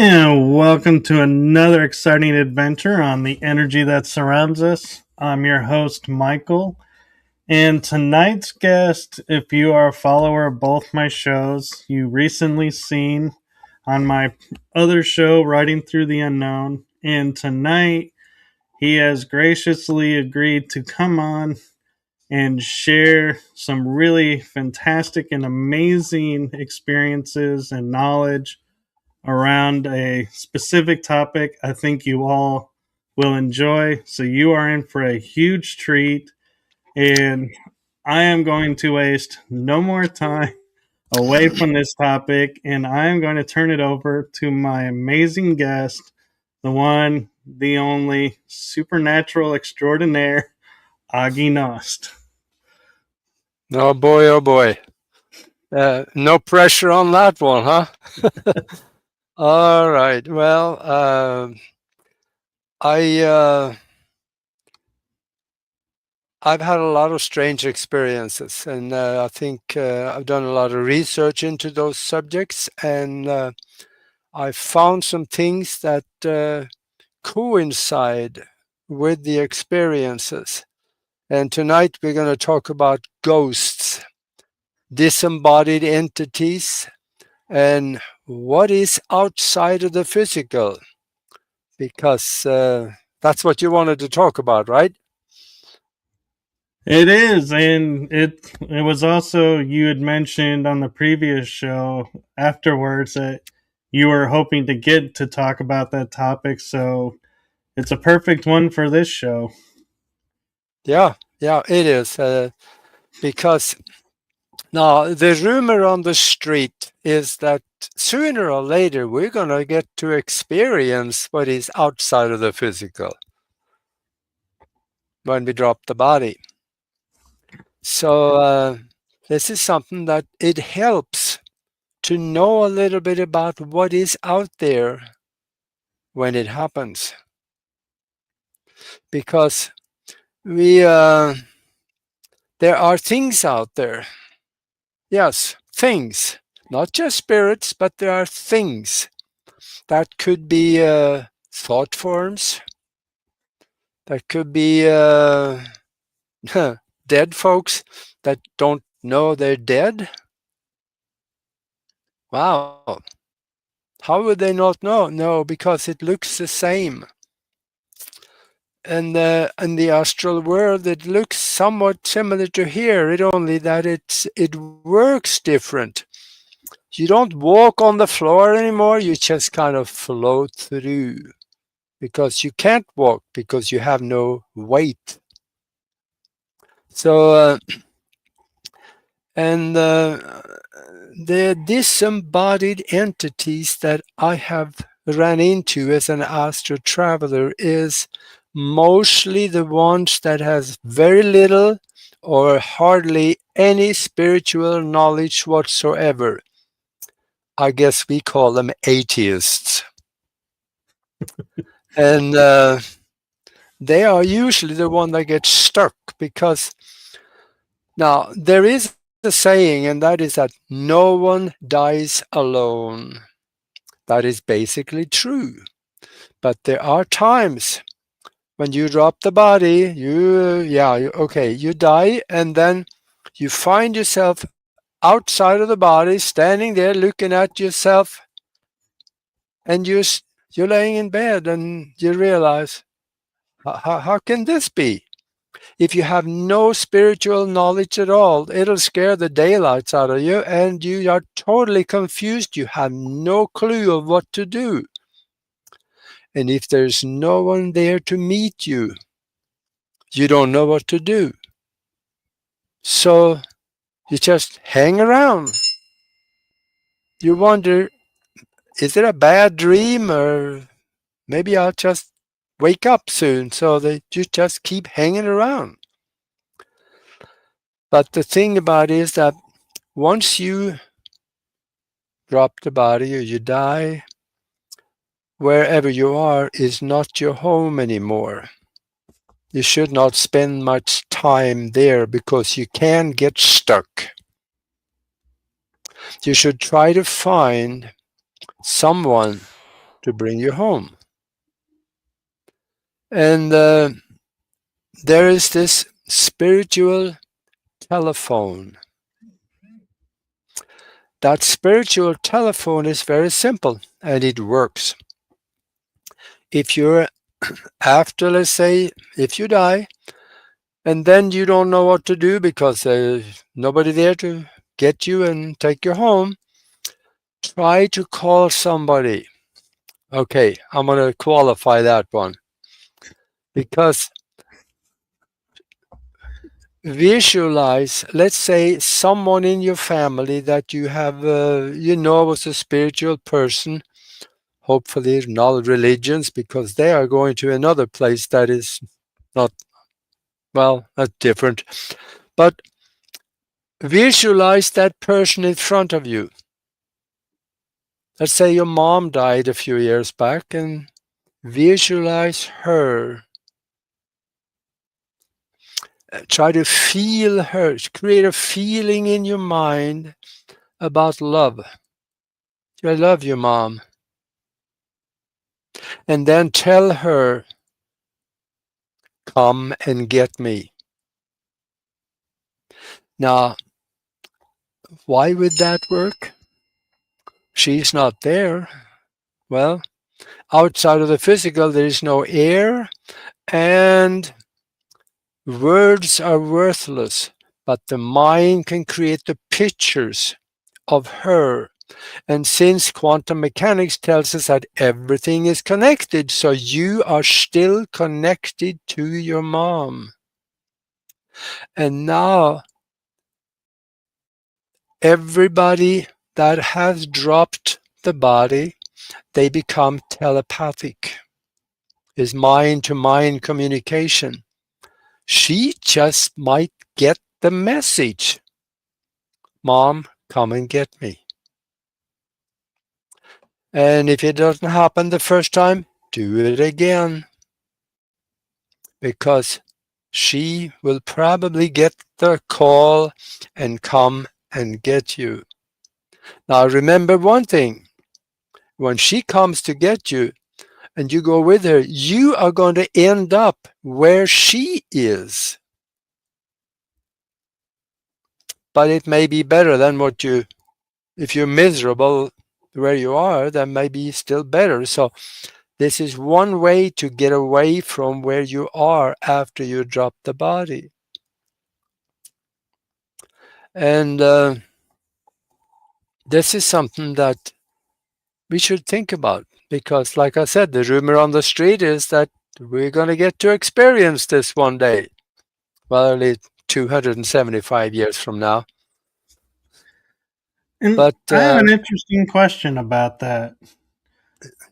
And welcome to another exciting adventure on the energy that surrounds us. I'm your host, Michael. And tonight's guest, if you are a follower of both my shows, you recently seen on my other show, Riding Through the Unknown. And tonight, he has graciously agreed to come on and share some really fantastic and amazing experiences and knowledge around a specific topic I think you all will enjoy. So you are in for a huge treat, and I am going to waste no more time away from this topic, and I am going to turn it over to my amazing guest, the one, the only supernatural extraordinaire, Aage Nost. Oh boy, oh boy. No pressure on that one, huh? All right. Well, I I've had a lot of strange experiences, and I think I've done a lot of research into those subjects, and I found some things that coincide with the experiences. And tonight we're going to talk about ghosts, disembodied entities, and what is outside of the physical, because that's what you wanted to talk about, right? It is, and it was also, you had mentioned on the previous show afterwards that you were hoping to get to talk about that topic, so it's a perfect one for this show. Yeah, it is, because now the rumor on the street is that sooner or later we're going to get to experience what is outside of the physical when we drop the body. So this is something that it helps to know a little bit about what is out there when it happens, because we there are things out there. Yes, things, not just spirits, but there are things that could be thought forms, that could be dead folks that don't know they're dead. Wow. How would they not know? No, because it looks the same. And in the astral world, it looks somewhat similar to here. It only that it works different. You don't walk on the floor anymore. You just kind of float through, because you can't walk because you have no weight. So and the disembodied entities that I have ran into as an astral traveler is mostly the ones that has very little or hardly any spiritual knowledge whatsoever. I guess we call them atheists. And they are usually the one that gets stuck, because now there is a saying, and that is that no one dies alone. That is basically true. But there are times when you drop the body, you die, and then you find yourself outside of the body, standing there looking at yourself, and you're laying in bed, and you realize, how can this be? If you have no spiritual knowledge at all, it'll scare the daylights out of you, and you are totally confused. You have no clue of what to do. And if there's no one there to meet you, you don't know what to do. So you just hang around. You wonder, is it a bad dream, or maybe I'll just wake up soon? So you just keep hanging around. But the thing about it is that once you drop the body or you die, wherever you are is not your home anymore. You should not spend much time there, because you can get stuck. You should try to find someone to bring you home. And there is this spiritual telephone. That spiritual telephone is very simple and it works. If you're after, let's say, if you die and then you don't know what to do because there's nobody there to get you and take you home, try to call somebody. Okay, I'm going to qualify that one because visualize, let's say, someone in your family that you have, was a spiritual person, hopefully not religions, because they are going to another place that is not, well, that's different. But visualize that person in front of you. Let's say your mom died a few years back and visualize her. Try to feel her, create a feeling in your mind about love. I love you, Mom. And then tell her, come and get me. Now, why would that work? She's not there. Well, outside of the physical, there is no air, and words are worthless, but the mind can create the pictures of her. And since quantum mechanics tells us that everything is connected, so you are still connected to your mom. And now everybody that has dropped the body, they become telepathic. Is mind-to-mind communication. She just might get the message. Mom, come and get me. And if it doesn't happen the first time, do it again. Because she will probably get the call and come and get you. Now remember one thing. When she comes to get you and you go with her, you are going to end up where she is. But it may be better than what you, if you're miserable where you are, that may be still better. So this is one way to get away from where you are after you drop the body. And this is something that we should think about because, like I said, the rumor on the street is that we're going to get to experience this one day. Well, only 275 years from now. And But I have an interesting question about that.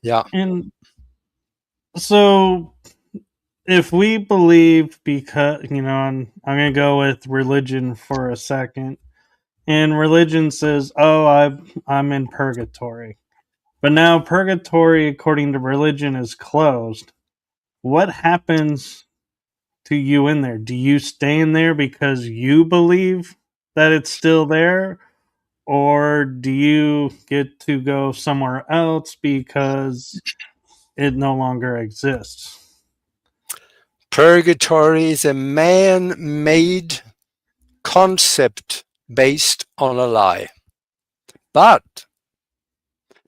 yeah. And so, if we believe, because, and I'm going to go with religion for a second, and religion says, oh, I'm in purgatory. But now purgatory, according to religion, is closed. What happens to you in there? Do you stay in there because you believe that it's still there? Or do you get to go somewhere else because it no longer exists? Purgatory is a man-made concept based on a lie. But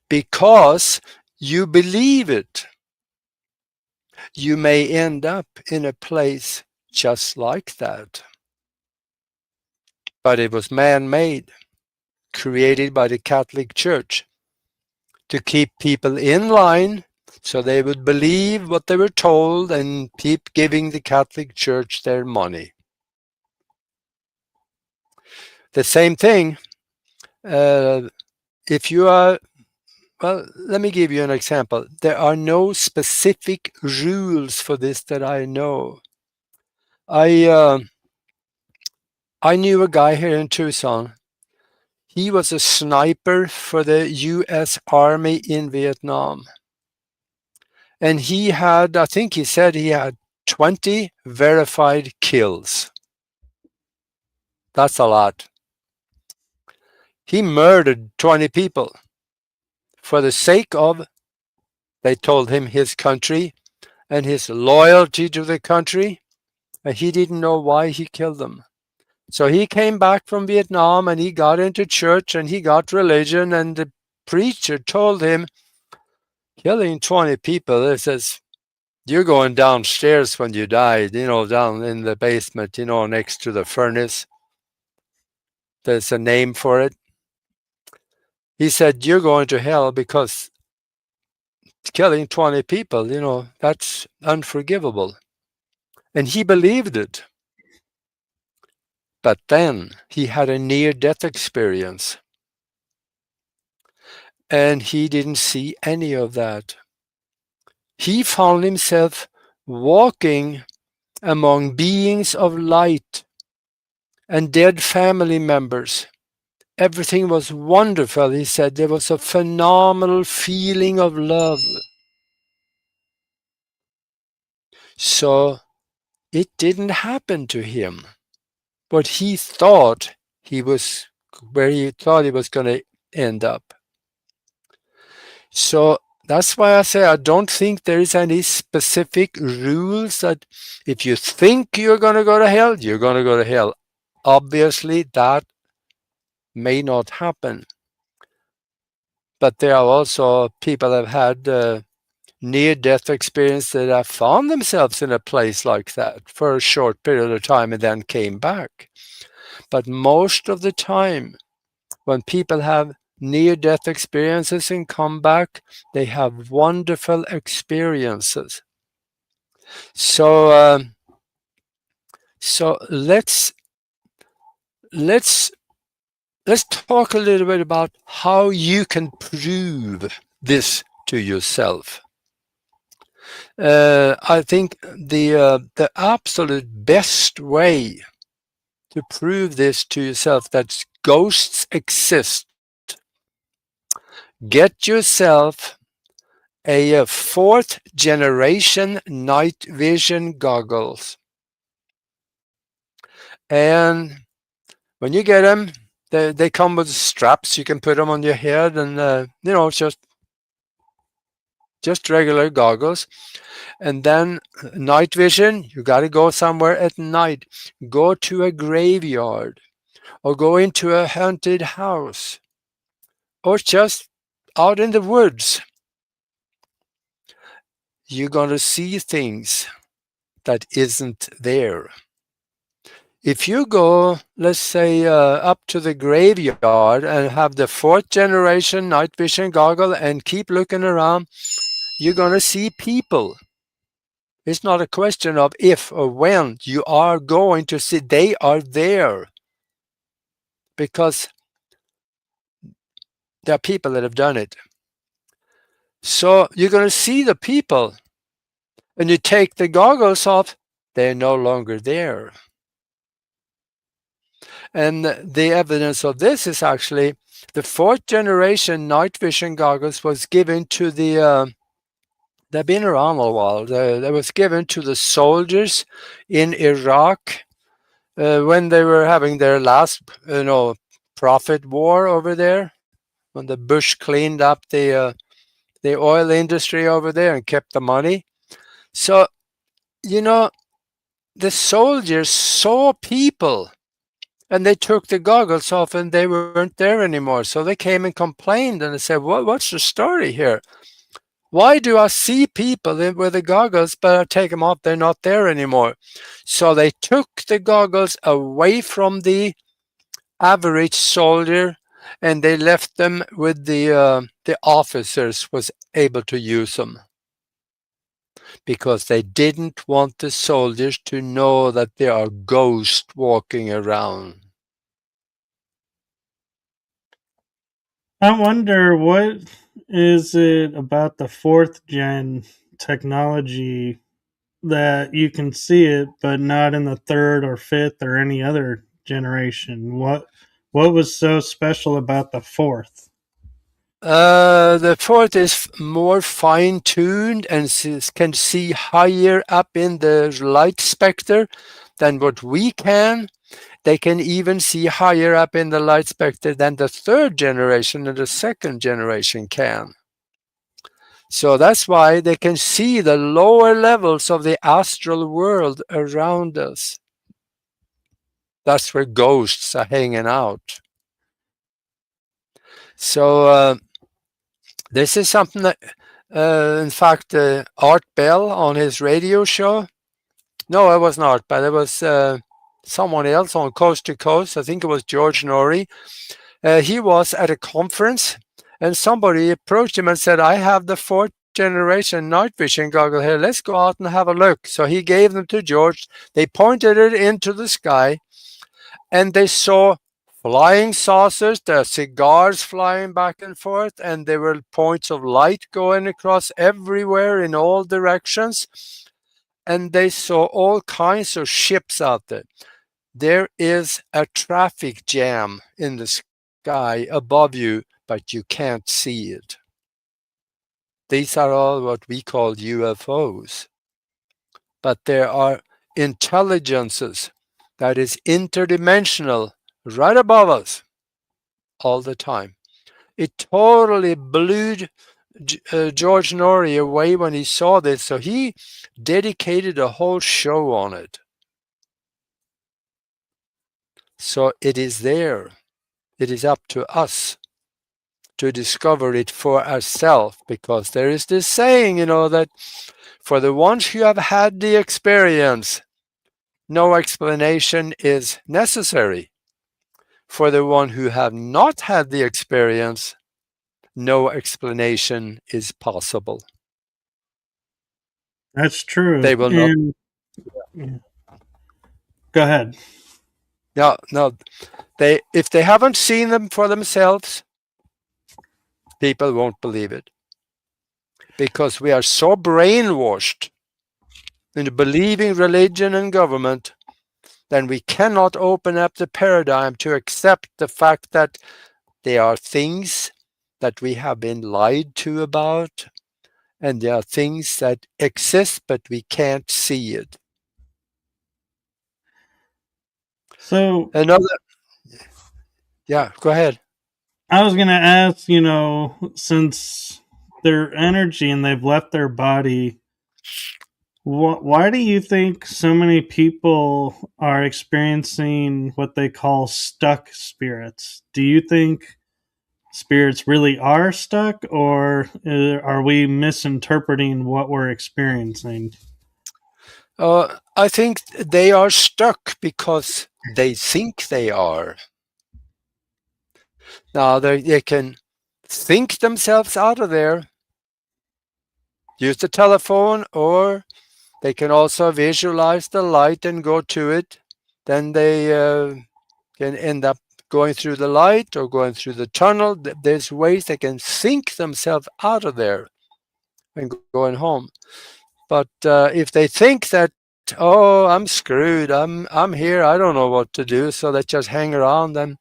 because you believe it, you may end up in a place just like that. But it was man-made, created by the Catholic Church to keep people in line so they would believe what they were told and keep giving the Catholic Church their money. The same thing, if you are, well, let me give you an example. There are no specific rules for this that I know. I knew a guy here in Tucson. He was a sniper for the US Army in Vietnam. And he had, I think he said he had 20 verified kills. That's a lot. He murdered 20 people for the sake of They told him his country and his loyalty to the country, and he didn't know why he killed them. So he came back from Vietnam and he got into church and he got religion, and the preacher told him, killing 20 people, it says, you're going downstairs when you died, down in the basement, next to the furnace. There's a name for it. He said, you're going to hell because killing 20 people, that's unforgivable. And he believed it. But then he had a near-death experience. And he didn't see any of that. He found himself walking among beings of light and dead family members. Everything was wonderful, he said. There was a phenomenal feeling of love. So it didn't happen to him. But he thought he was where he thought he was going to end up. So that's why I say I don't think there is any specific rules that if you think you're going to go to hell, you're going to go to hell. Obviously, that may not happen. But there are also people that have had near-death experience that have found themselves in a place like that for a short period of time and then came back. But most of the time, when people have near-death experiences and come back, they have wonderful experiences. So let's talk a little bit about how you can prove this to yourself. I think the absolute best way to prove this to yourself that ghosts exist, get yourself a fourth generation night vision goggles. And when you get them, they come with straps. You can put them on your head and, just regular goggles. And then night vision, you got to go somewhere at night. Go to a graveyard or go into a haunted house or just out in the woods. You're going to see things that isn't there. If you go, let's say, up to the graveyard and have the fourth generation night vision goggle and keep looking around, you're going to see people. It's not a question of if or when. You are going to see, they are there. Because there are people that have done it. So you're going to see the people. And you take the goggles off, they're no longer there. And the evidence of this is actually the fourth generation night vision goggles was given to the they've been around a while. They was given to the soldiers in Iraq when they were having their last, profit war over there, when the Bush cleaned up the oil industry over there and kept the money. So, the soldiers saw people. And they took the goggles off and they weren't there anymore. So they came and complained and they said, what's the story here? Why do I see people with the goggles, but I take them off, they're not there anymore? So they took the goggles away from the average soldier and they left them with the officers was able to use them. Because they didn't want the soldiers to know that there are ghosts walking around. I wonder, what is it about the fourth gen technology that you can see it, but not in the third or fifth or any other generation? What was so special about the fourth? The fourth is more fine-tuned and can see higher up in the light spectrum than what we can. They can even see higher up in the light spectrum than the third generation and the second generation can. So that's why they can see the lower levels of the astral world around us. That's where ghosts are hanging out. So this is something that, in fact, Art Bell on his radio show. No, it wasn't Art Bell. It was someone else on Coast to Coast. I think it was George Norrie. He was at a conference, and somebody approached him and said, "I have the fourth generation night vision goggle here. Let's go out and have a look." So he gave them to George. They pointed it into the sky, and they saw flying saucers, there are cigars flying back and forth, and there were points of light going across everywhere in all directions. And they saw all kinds of ships out there. There is a traffic jam in the sky above you, but you can't see it. These are all what we call UFOs. But there are intelligences that is interdimensional right above us all the time. It totally blew George Norrie away when he saw this, so he dedicated a whole show on it. So it is there. It is up to us to discover it for ourselves, because there is this saying, that for the ones who have had the experience, no explanation is necessary. For the one who have not had the experience, no explanation is possible. That's true. They will not. Go ahead. No. If they haven't seen them for themselves, people won't believe it, because we are so brainwashed into believing religion and government, then we cannot open up the paradigm to accept the fact that there are things that we have been lied to about, and there are things that exist, but we can't see it. So yeah, go ahead. I was going to ask, since their energy and they've left their body, why do you think so many people are experiencing what they call stuck spirits? Do you think spirits really are stuck, or are we misinterpreting what we're experiencing? I think they are stuck because they think they are. Now they can think themselves out of there, use the telephone, or they can also visualize the light and go to it. Then they can end up going through the light or going through the tunnel. There's ways they can think themselves out of there and going home. But if they think that, oh, I'm screwed, I'm here, I don't know what to do, so they just hang around, then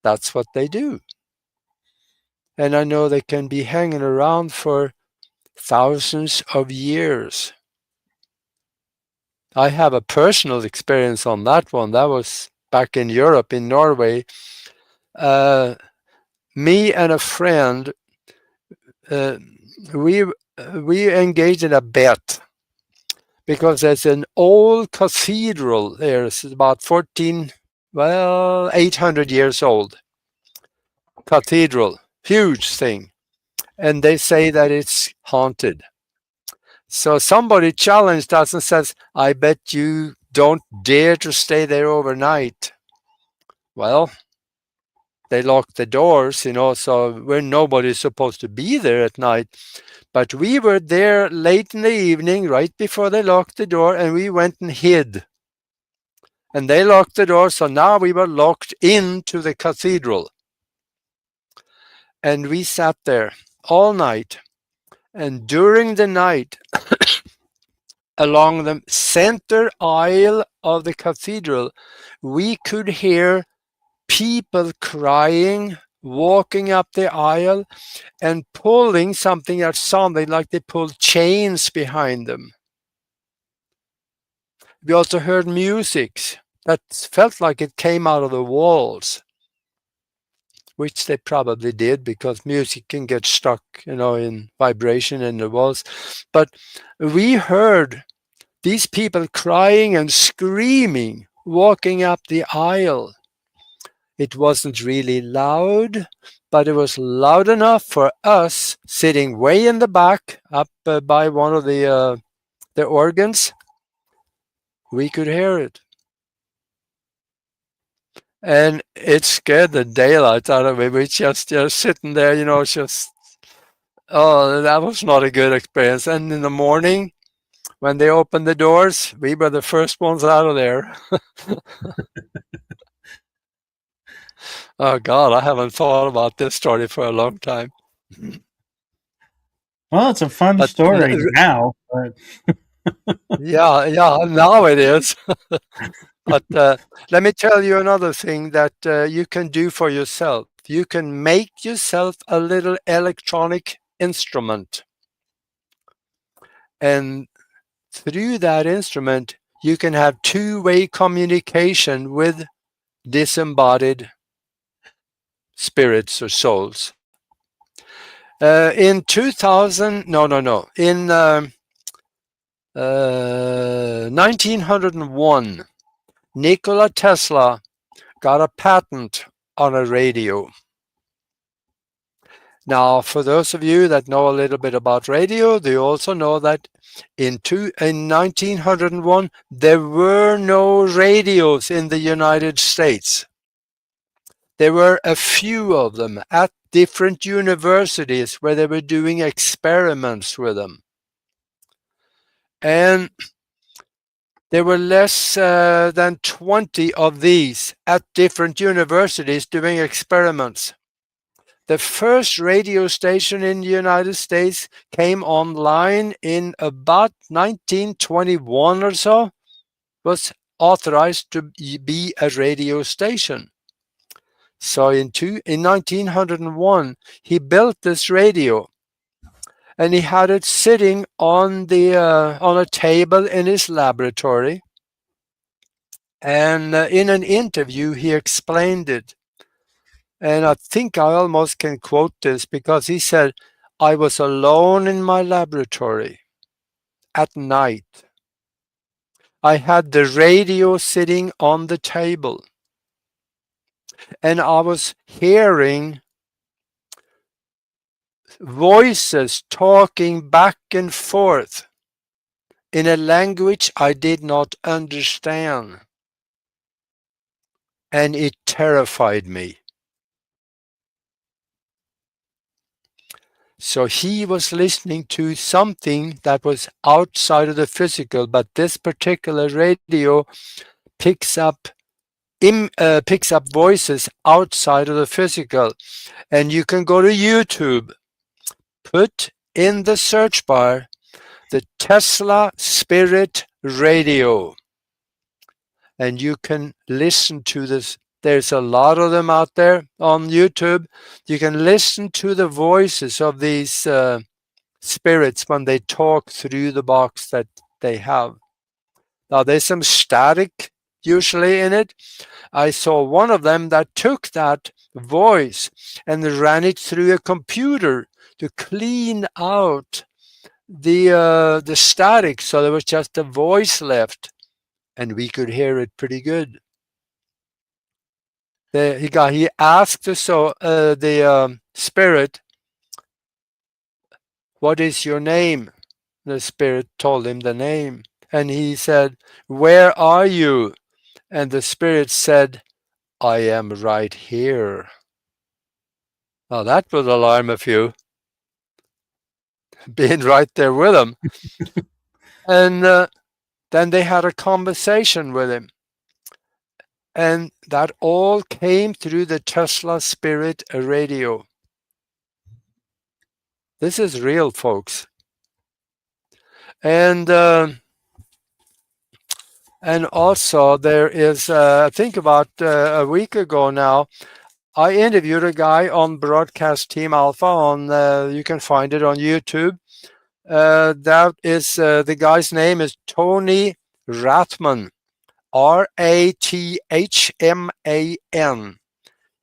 that's what they do. And I know they can be hanging around for thousands of years. I have a personal experience on that one. That was back in Europe, in Norway. Me and a friend, we engaged in a bet, because there's an old cathedral there. It's about 800 years old. Cathedral, huge thing. And they say that it's haunted. So somebody challenged us and says, I bet you don't dare to stay there overnight. Well, they locked the doors, so where nobody's supposed to be there at night. But we were there late in the evening, right before they locked the door, and we went and hid. And they locked the door, so now we were locked into the cathedral. And we sat there all night. And during the night, along the center aisle of the cathedral, we could hear people crying, walking up the aisle, and pulling something that sounded like they pulled chains behind them. We also heard music that felt like it came out of the walls. which they probably did because music can get stuck, in vibration in the walls. But we heard these people crying and screaming, walking up the aisle. It wasn't really loud, but it was loud enough for us sitting way in the back, up by one of the organs. We could hear it. And it scared the daylight out of me. We just sitting there, oh, that was not a good experience. And in the morning, when they opened the doors, we were the first ones out of there. Oh, God, I haven't thought about this story for a long time. Well, it's a fun But story now, but yeah, now it is. But let me tell you another thing that you can do for yourself. You can make yourself a little electronic instrument. And through that instrument, you can have two-way communication with disembodied spirits or souls. In 1901, Nikola Tesla got a patent on a radio. Now, for those of you that know a little bit about radio, they also know that in 1901, there were no radios in the United States. There were a few of them at different universities where they were doing experiments with them. And there were less than 20 of these at different universities doing experiments. The first radio station in the United States came online in about 1921 or so, was authorized to be a radio station. So in 1901, he built this radio, and he had it sitting on a table in his laboratory. And in an interview, he explained it. And I think I almost can quote this because he said, "I was alone in my laboratory at night. I had the radio sitting on the table, and I was hearing voices talking back and forth in a language I did not understand. And it terrified me." So he was listening to something that was outside of the physical, but this particular radio picks up voices outside of the physical. And you can go to YouTube, put in the search bar the Tesla Spirit Radio, and you can listen to this. There's a lot of them out there on YouTube. You can listen to the voices of these spirits when they talk through the box that they have. Now, there's some static usually in it. I saw one of them that took that voice and ran it through a computer to clean out the static, so there was just a voice left, and we could hear it pretty good. He asked the spirit, "What is your name?" The spirit told him the name, and he said, "Where are you?" And the spirit said, "I am right here." Now that would alarm a few, being right there with him. And then they had a conversation with him. And that all came through the Tesla Spirit Radio. This is real, folks. And also there is, I think about a week ago now, I interviewed a guy on Broadcast Team Alpha. You can find it on YouTube. That is the guy's name is Tony Rathman, Rathman.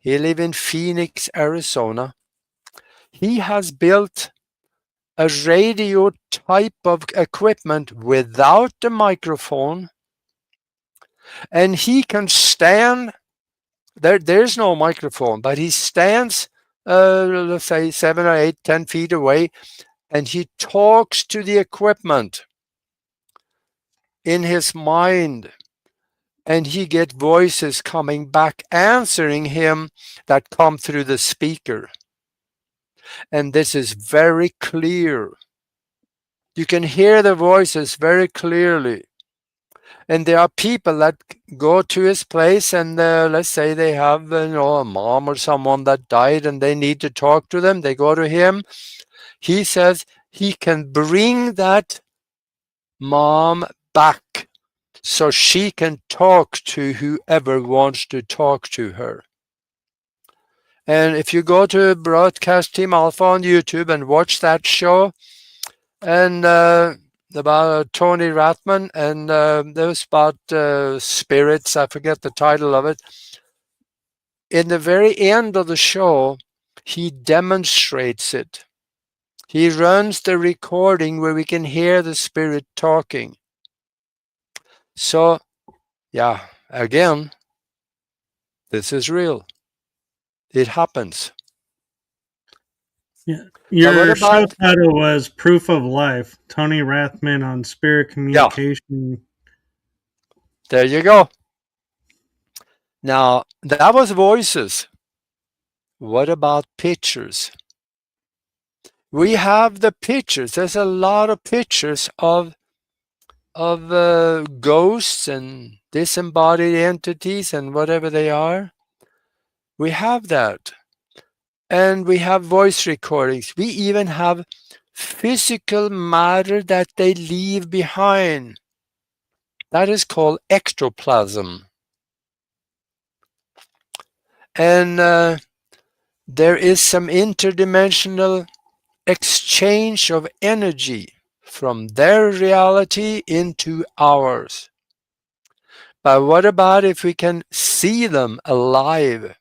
He lives in Phoenix, Arizona. He has built a radio type of equipment without the microphone, and he can stand there's no microphone, but he stands let's say 7 or 8, 10 feet away, and he talks to the equipment in his mind, and he get voices coming back answering him that come through the speaker. And this is very clear. You can hear the voices very clearly. And there are people that go to his place, and let's say they have a mom or someone that died and they need to talk to them. They go to him. He says he can bring that mom back so she can talk to whoever wants to talk to her. And if you go to Broadcast Team Alpha on YouTube and watch that show, and about Tony Rathman, and there was about spirits, I forget the title of it. In the very end of the show, he demonstrates it. He runs the recording where we can hear the spirit talking. So, yeah, again, this is real. It happens. Yeah. Your show title was Proof of Life, Tony Rathman on Spirit Communication. Yeah. There you go. Now, that was voices. What about pictures? We have the pictures. There's a lot of pictures of ghosts and disembodied entities and whatever they are. We have that. And we have voice recordings. We even have physical matter that they leave behind. That is called ectoplasm. And there is some interdimensional exchange of energy from their reality into ours. But what about if we can see them alive?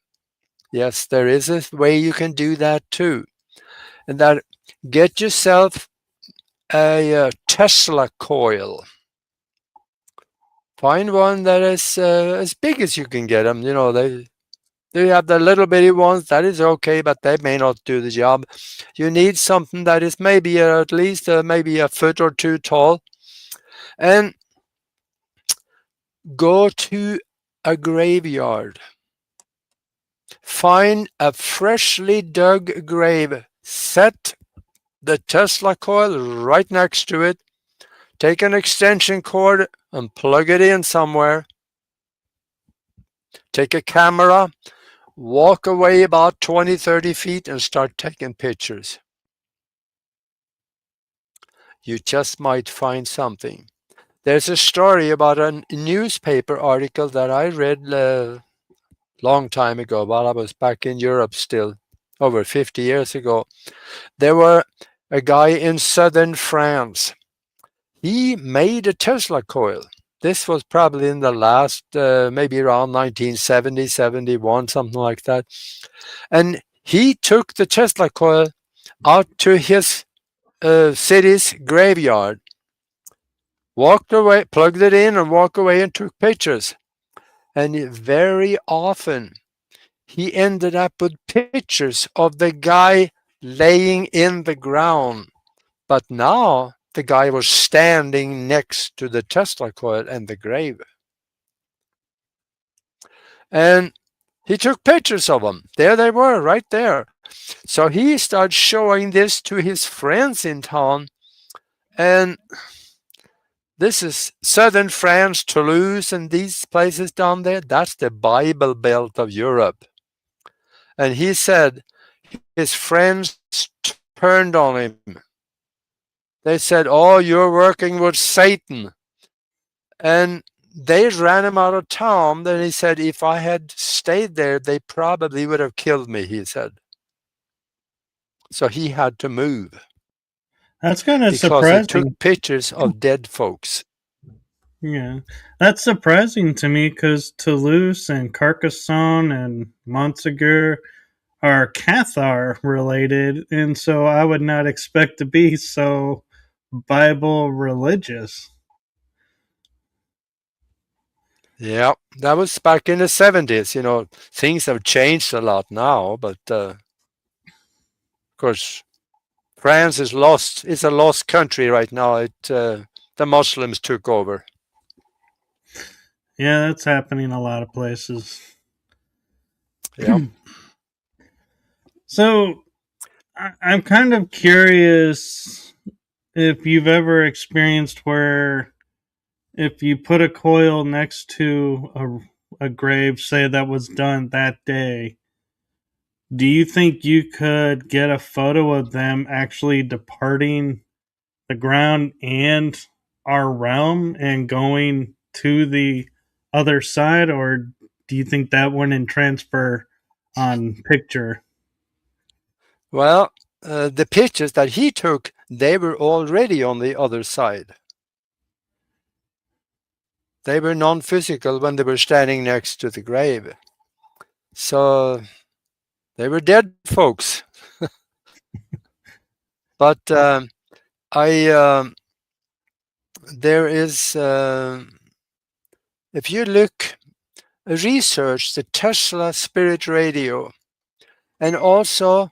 Yes, there is a way you can do that too. And that, get yourself a Tesla coil. Find one that is as big as you can get them. You know, they have the little bitty ones. That is okay, but they may not do the job. You need something that is maybe at least maybe a foot or two tall. And go to a graveyard. Find a freshly dug grave. Set the Tesla coil right next to it. Take an extension cord and plug it in somewhere. Take a camera, walk away about 20, 30 feet and start taking pictures. You just might find something. There's a story about a newspaper article that I read a long time ago while I was back in Europe still, over 50 years ago. There were a guy in southern France. He made a Tesla coil. This was probably in the last, maybe around 1970, 71, something like that. And he took the Tesla coil out to his city's graveyard, walked away, plugged it in and walked away and took pictures. And very often he ended up with pictures of the guy laying in the ground. But now the guy was standing next to the Tesla coil and the grave. And he took pictures of them. There they were, right there. So he started showing this to his friends in town. And this is southern France, Toulouse, and these places down there. That's the Bible Belt of Europe. And he said his friends turned on him. They said, "Oh, you're working with Satan." And they ran him out of town. Then he said, if I had stayed there, they probably would have killed me, he said. So he had to move. That's kind of because surprising. Because he took pictures of dead folks. Yeah, that's surprising to me because Toulouse and Carcassonne and Montsegur are Cathar related, and so I would not expect to be so Bible religious. Yeah, that was back in the 70s. Things have changed a lot now, but of course, France is lost. It's a lost country right now. The Muslims took over. Yeah, that's happening a lot of places. Yeah. So I'm kind of curious if you've ever experienced where if you put a coil next to a grave, say that was done that day, do you think you could get a photo of them actually departing the ground and our realm and going to the other side, or do you think that wouldn't transfer on picture? Well, the pictures that he took, they were already on the other side. They were non-physical when they were standing next to the grave. So they were dead folks. But I there is if you research the Tesla Spirit Radio and also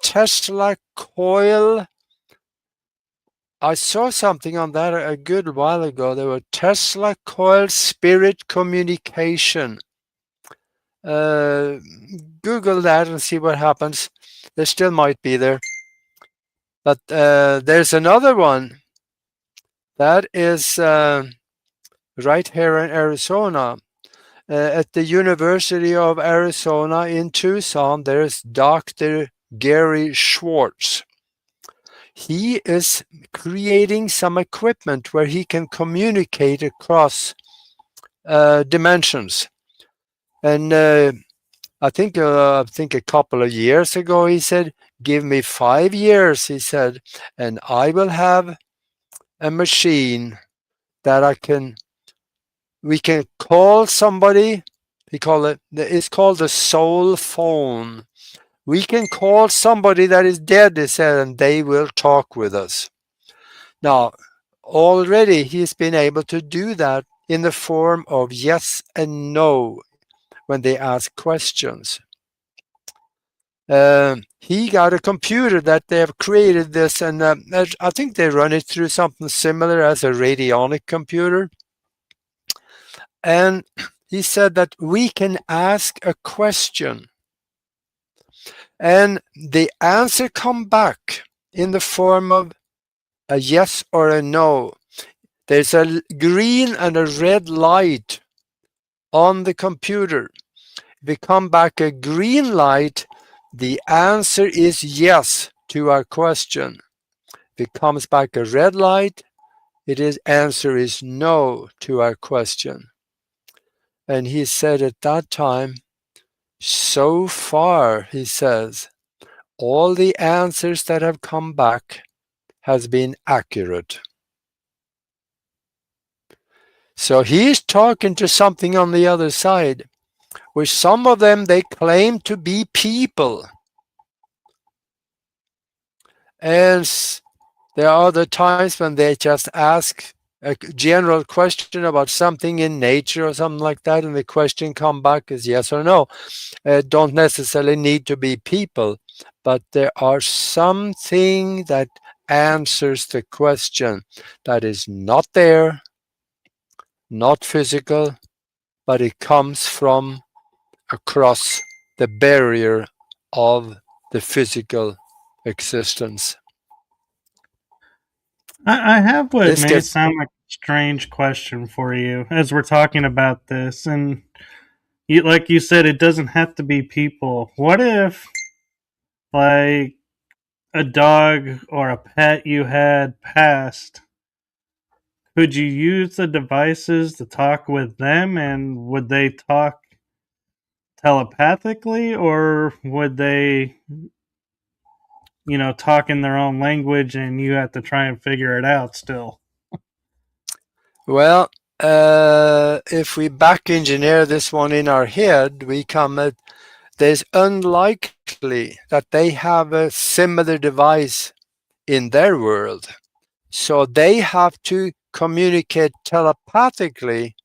Tesla coil. I saw something on that a good while ago. There were Tesla coil spirit communication. Google that and see what happens. There still might be there. But there's another one that is right here in Arizona. At the University of Arizona in Tucson, there's Dr. Gary Schwartz. He is creating some equipment where he can communicate across dimensions. And I think a couple of years ago he said, "Give me 5 years," he said, "and I will have a machine that we can call somebody." It's called the soul phone. We can call somebody that is dead, he said, and they will talk with us. Now, already he's been able to do that in the form of yes and no when they ask questions. He got a computer that they have created this, and I think they run it through something similar as a radionic computer. And he said that we can ask a question and the answer come back in the form of a yes or a no. There's a green and a red light on the computer. If we come back a green light, the answer is yes to our question. If it comes back a red light, answer is no to our question. And he said at that time, so far, he says, all the answers that have come back has been accurate. So he's talking to something on the other side, which some of them, they claim to be people. And there are other times when they just ask a general question about something in nature or something like that, and the question come back is yes or no. Don't necessarily need to be people, but there are something that answers the question that is not there, not physical, but it comes from across the barrier of the physical existence. I have what This may gets sound like a strange question for you as we're talking about this, and like you said, it doesn't have to be people. What if, like, a dog or a pet you had passed? Could you use the devices to talk with them, and would they talk telepathically, or would they, talk in their own language and you have to try and figure it out still? Well, if we back engineer this one in our head, we come at there's unlikely that they have a similar device in their world. So they have to communicate telepathically,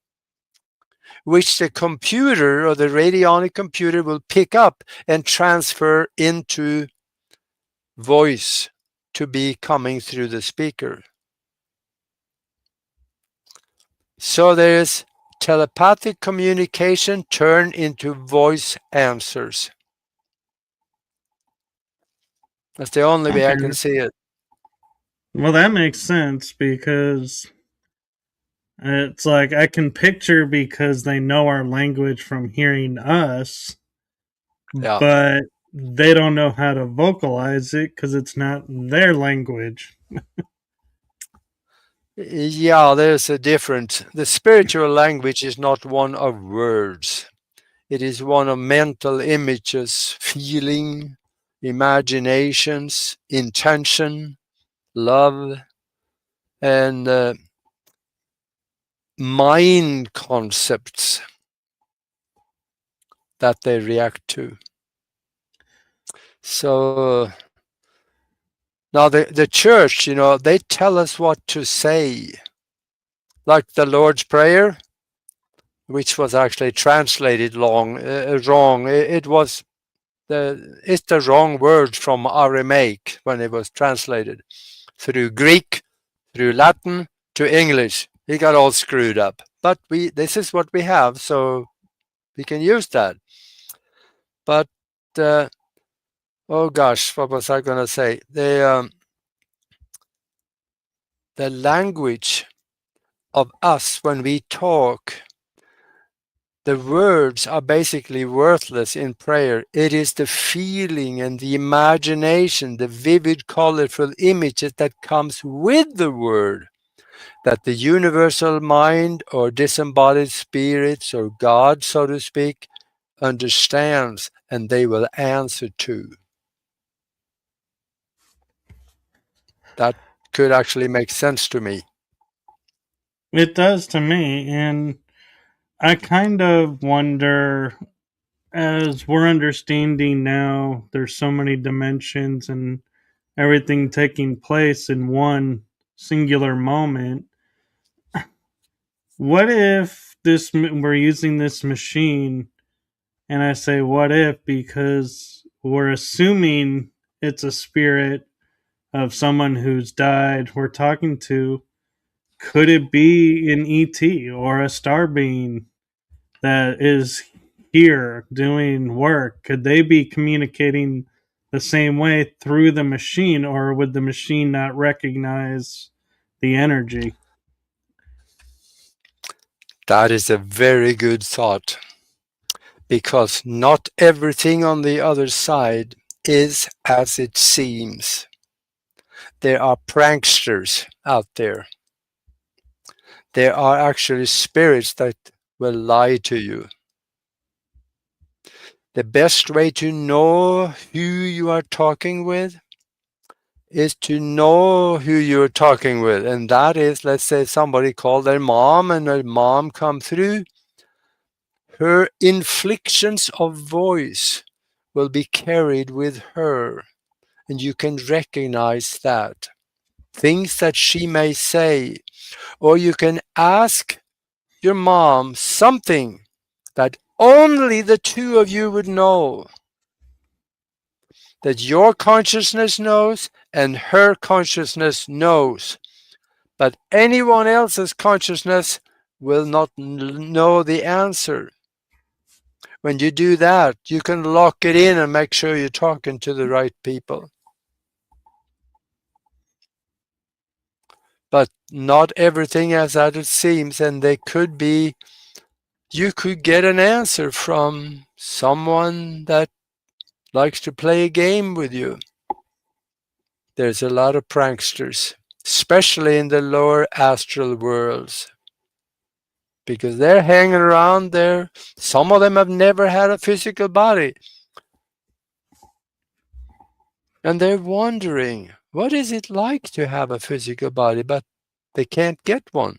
which the computer or the radionic computer will pick up and transfer into voice to be coming through the speaker. So there's telepathic communication turned into voice answers. That's the only way I Okay. can see it. Well, that makes sense because it's like I can picture because they know our language from hearing us, Yeah. but they don't know how to vocalize it because it's not their language. Yeah, there's a difference. The spiritual language is not one of words. It is one of mental images, feeling, imaginations, intention, love, and mind concepts that they react to. So now the church, they tell us what to say, like the Lord's Prayer, which was actually translated wrong. It's the wrong word from Aramaic when it was translated through Greek, through Latin to English. It got all screwed up. But this is what we have, so we can use that. But oh gosh, what was I going to say? The language of us when we talk, the words are basically worthless in prayer. It is the feeling and the imagination, the vivid, colorful images that comes with the word that the universal mind or disembodied spirits or God, so to speak, understands and they will answer to. That could actually make sense to me. It does to me, and I kind of wonder as we're understanding now, there's so many dimensions and everything taking place in one singular moment. What if this we're using this machine, and I say what if because we're assuming it's a spirit of someone who's died we're talking to. Could it be an ET or a star being that is here doing work? Could they be communicating the same way through the machine, or would the machine not recognize the energy? That is a very good thought because not everything on the other side is as it seems. There are pranksters out there. There are actually spirits that will lie to you. The best way to know who you are talking with is to know who you're talking with. And that is, let's say somebody called their mom and their mom come through. Her inflections of voice will be carried with her. And you can recognize that. Things that she may say. Or you can ask your mom something that only the two of you would know. That your consciousness knows and her consciousness knows. But anyone else's consciousness will not know the answer. When you do that, you can lock it in and make sure you're talking to the right people. But not everything is as it seems, and you could get an answer from someone that likes to play a game with you. There's a lot of pranksters, especially in the lower astral worlds, because they're hanging around there. Some of them have never had a physical body. And they're wondering, what is it like to have a physical body, but they can't get one?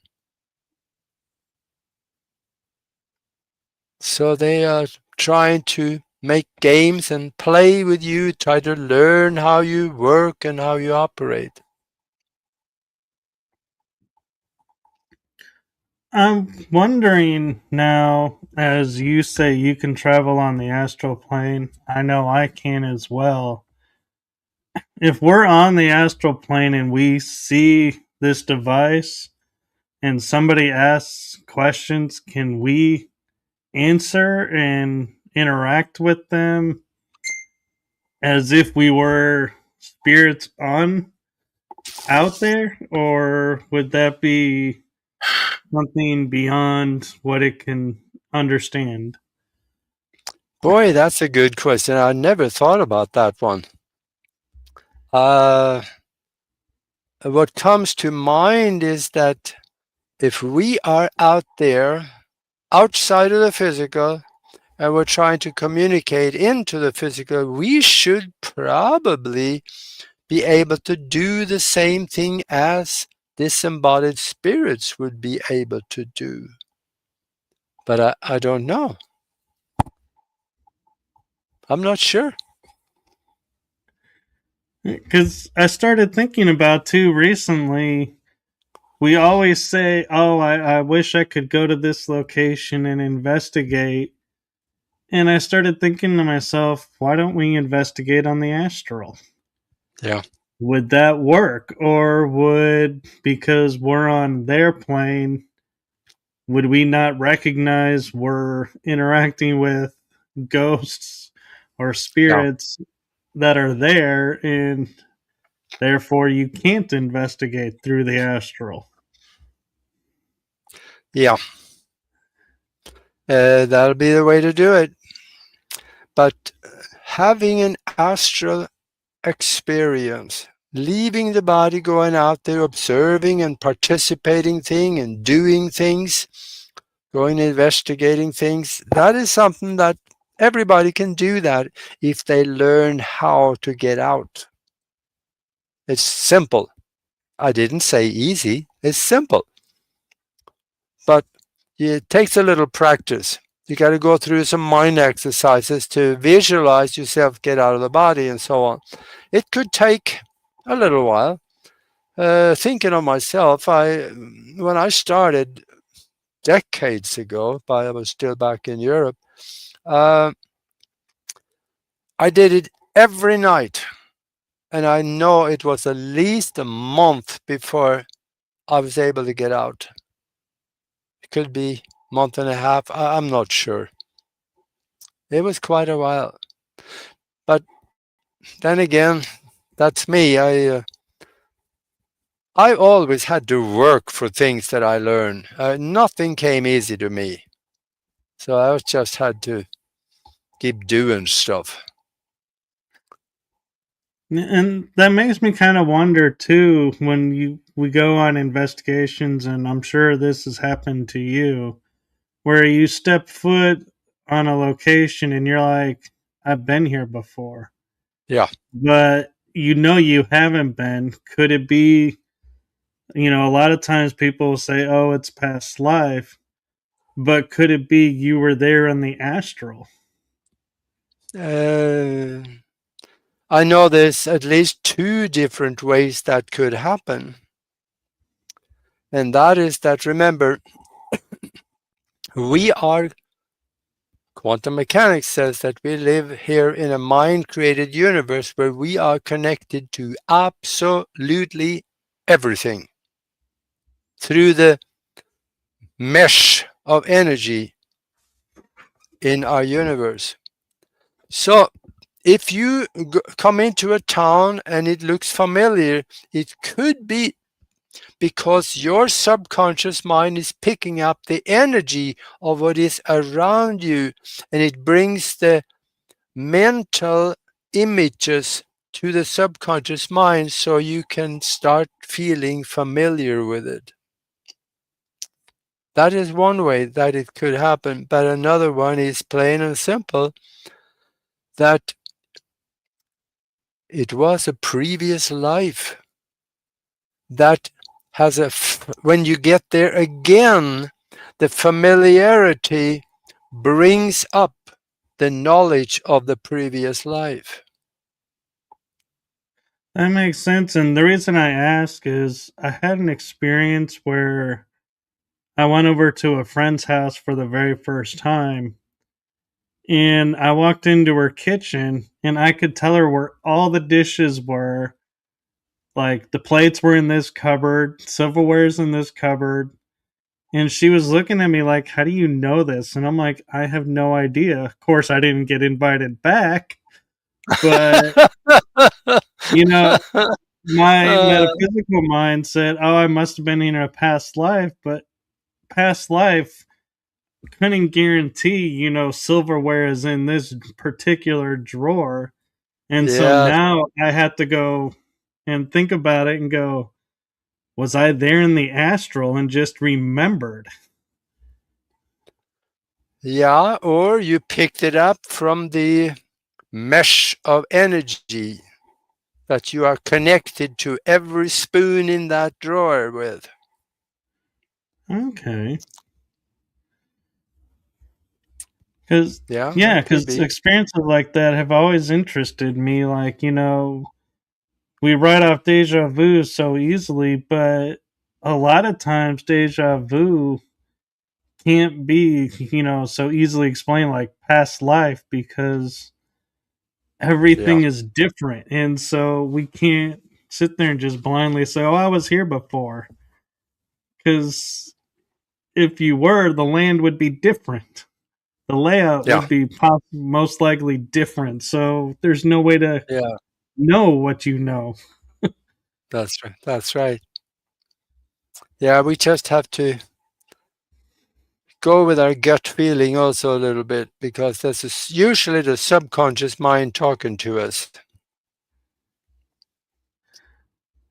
So they are trying to make games and play with you, try to learn how you work and how you operate. I'm wondering now, as you say you can travel on the astral plane, I know I can as well. If we're on the astral plane and we see this device and somebody asks questions, can we answer and interact with them as if we were spirits on out there? Or would that be something beyond what it can understand? Boy, that's a good question. I never thought about that one. What comes to mind is that if we are out there outside of the physical and we're trying to communicate into the physical, we should probably be able to do the same thing as disembodied spirits would be able to do. But I don't know. I'm not sure. Because I started thinking about too recently. We always say, "Oh, I wish I could go to this location and investigate." And I started thinking to myself, why don't we investigate on the astral? Yeah. Would that work? Or would, because we're on their plane, would we not recognize we're interacting with ghosts or Yeah. spirits that are there, and therefore you can't investigate through the astral? Yeah. That'll be the way to do it. But having an astral experience, leaving the body, going out there, observing and participating thing and doing things, going investigating things, that is something that everybody can do that if they learn how to get out. It's simple. I didn't say easy. It's simple. But it takes a little practice. You got to go through some mind exercises to visualize yourself get out of the body and so on. It could take a little while. Thinking of myself, when I started decades ago, but I was still back in Europe, uh, I did it every night. And I know it was at least a month before I was able to get out. It could be a month and a half. I'm not sure. It was quite a while. But then again, that's me. I always had to work for things that I learned. Nothing came easy to me. So I just had to keep doing stuff. And that makes me kind of wonder too, when we go on investigations, and I'm sure this has happened to you, where you step foot on a location and you're like, I've been here before. Yeah. But you haven't been. Could it be, a lot of times people say, oh, it's past life, but could it be you were there in the astral? Uh, I know there's at least two different ways that could happen. And that is that, remember, quantum mechanics says that we live here in a mind created universe where we are connected to absolutely everything through the mesh of energy in our universe. So if you come into a town and it looks familiar, it could be because your subconscious mind is picking up the energy of what is around you, and it brings the mental images to the subconscious mind so you can start feeling familiar with it. That is one way that it could happen, but another one is plain and simple that it was a previous life that when you get there again, the familiarity brings up the knowledge of the previous life. That makes sense. And the reason I ask is I had an experience where I went over to a friend's house for the very first time. And I walked into her kitchen and I could tell her where all the dishes were. Like the plates were in this cupboard, silverware's in this cupboard. And she was looking at me like, "How do you know this?" And I'm like, "I have no idea." Of course, I didn't get invited back, but you know, my Uh, metaphysical mind said, "Oh, I must have been in a past life," but past life couldn't guarantee, silverware is in this particular drawer. And so yeah, now I had to go and think about it and go, was I there in the astral and just remembered? yeah, or you picked it up from the mesh of energy that you are connected to every spoon in that drawer with. Okay. Because, Yeah, yeah, that could because be. experiences like that have always interested me. Like, we write off deja vu so easily, but a lot of times deja vu can't be, so easily explained like past life because Yeah, everything is different. And so we can't sit there and just blindly say, "Oh, I was here before." Because if you were, the land would be different. The layout yeah, would be most likely different. So there's no way to yeah. know what you know. That's right. That's right. Yeah, we just have to go with our gut feeling also a little bit because this is usually the subconscious mind talking to us.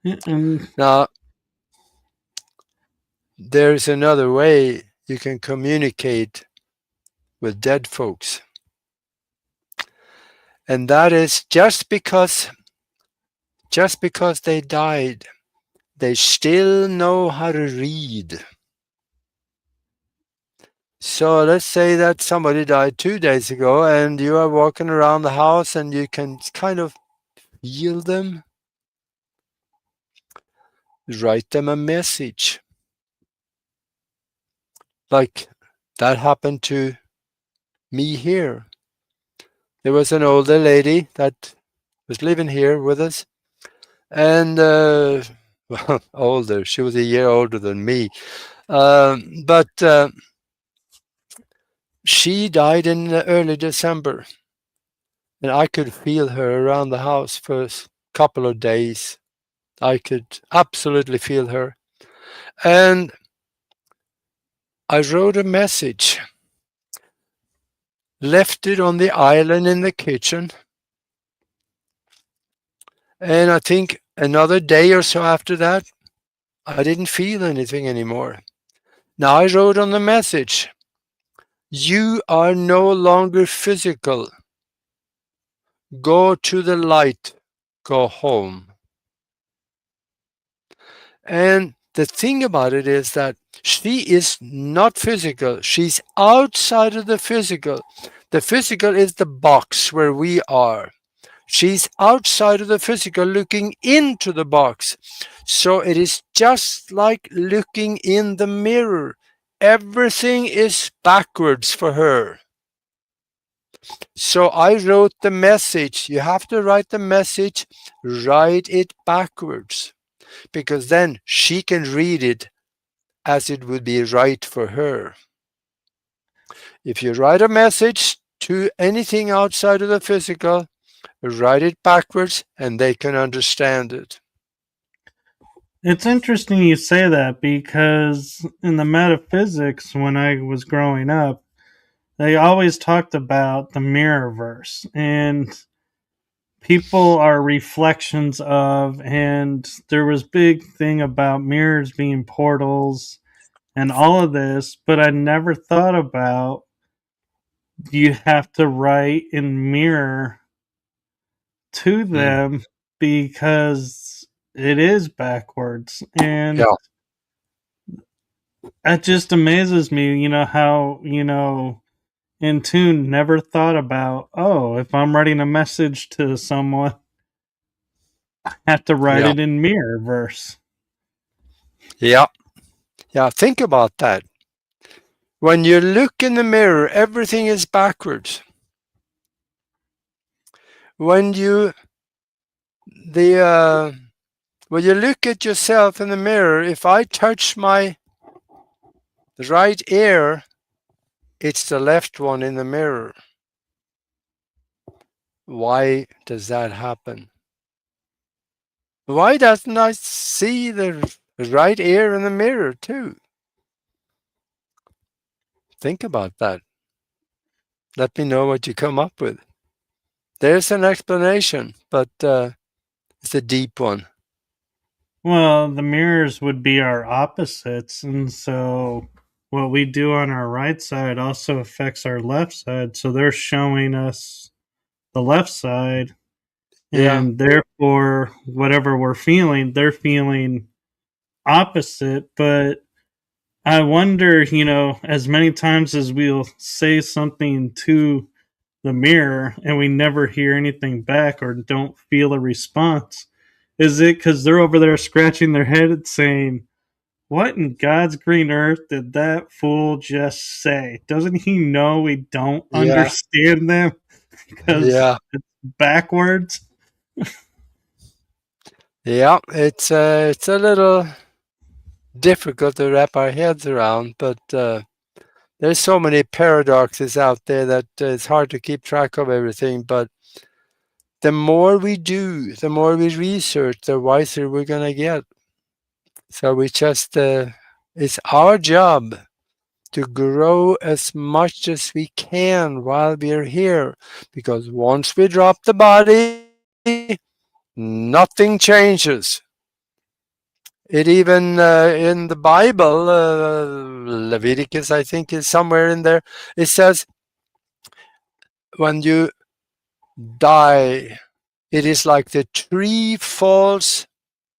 And Now, there's another way you can communicate with dead folks, and that is just because they died, they still know how to read. So let's say that somebody died 2 days ago and you are walking around the house and you can kind of feel them, write them a message. Like that happened to me here. There was an older lady that was living here with us, and well, older. She was a year older than me, but she died in early December, and I could feel her around the house for a couple of days. I could absolutely feel her, and I wrote a message, left it on the island in the kitchen. And I think another day or so after that, I didn't feel anything anymore. Now I wrote on the message, "You are no longer physical. Go to the light. Go home." And the thing about it is that she is not physical. She's outside of the physical. The physical is the box where we are. She's outside of the physical looking into the box. So it is just like looking in the mirror. Everything is backwards for her. So I wrote the message. You have to write the message, write it backwards, because then she can read it as it would be right for her. If you write a message to anything outside of the physical, write it backwards and they can understand it. it's interesting you say that because in the metaphysics, when I was growing up, they always talked about the mirror verse. And people are reflections of, and there was big thing about mirrors being portals and all of this, but I never thought about you have to write and mirror to Mm. them because it is backwards. And Yeah. that just amazes me, how, and two, never thought about, oh, if I'm writing a message to someone, I have to write Yeah. it in mirror verse. Yeah. Yeah. Think about that. When you look in the mirror, everything is backwards. When you the when you look at yourself in the mirror, if I touch my right ear, it's the left one in the mirror. Why does that happen? Why doesn't I see the right ear in the mirror too? Think about that. Let me know what you come up with. There's an explanation, but it's a deep one. Well, the mirrors would be our opposites, and so what we do on our right side also affects our left side. So they're showing us the left side, Yeah, and therefore, whatever we're feeling, they're feeling opposite. But I wonder, as many times as we'll say something to the mirror and we never hear anything back or don't feel a response, is it because they're over there scratching their head saying, what in God's green earth did that fool just say? Doesn't he know we don't yeah, understand them because yeah, it's backwards? yeah. It's a little difficult to wrap our heads around, but there's so many paradoxes out there that it's hard to keep track of everything. But the more we do, the more we research, the wiser we're gonna get. So we just it's our job to grow as much as we can while we're here, because once we drop the body, nothing changes. It even in the Bible, Leviticus, I think, is somewhere in there. It says, when you die, it is like the tree falls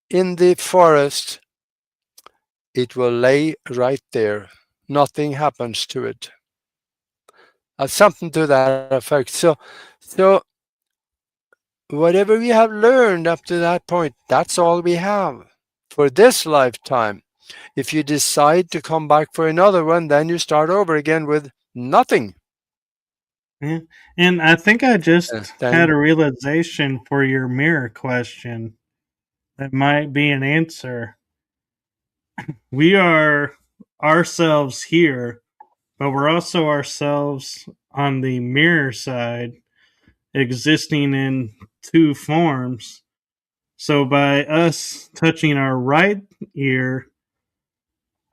in the forest, it will lay right there. Nothing happens to it. Something to that effect. So whatever we have learned up to that point, that's all we have for this lifetime. If you decide to come back for another one, then you start over again with nothing. Yeah. And I think I just had Then a realization for your mirror question that might be an answer. We are ourselves here, but we're also ourselves on the mirror side, existing in two forms. So by us touching our right ear,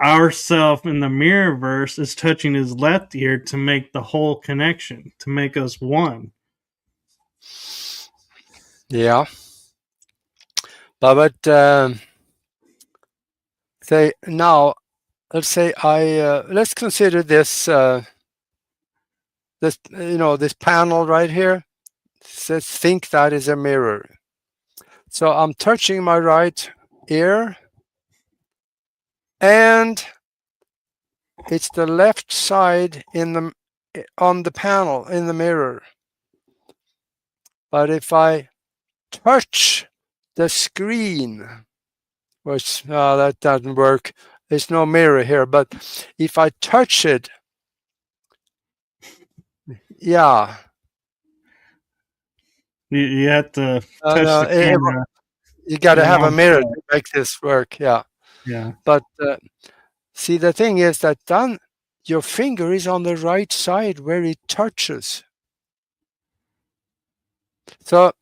ourself in the mirror verse is touching his left ear to make the whole connection, to make us one. yeah, but say now, let's say let's consider this panel right here. Let's think that is a mirror. So I'm touching my right ear, and it's the left side on the panel in the mirror. But if I touch the screen, which that doesn't work, there's no mirror here, but if I touch it, yeah, You have to touch no, the camera. you got to It have a won't mirror show. to make this work. Yeah, Yeah. but see, the thing is that then your finger is on the right side where it touches. So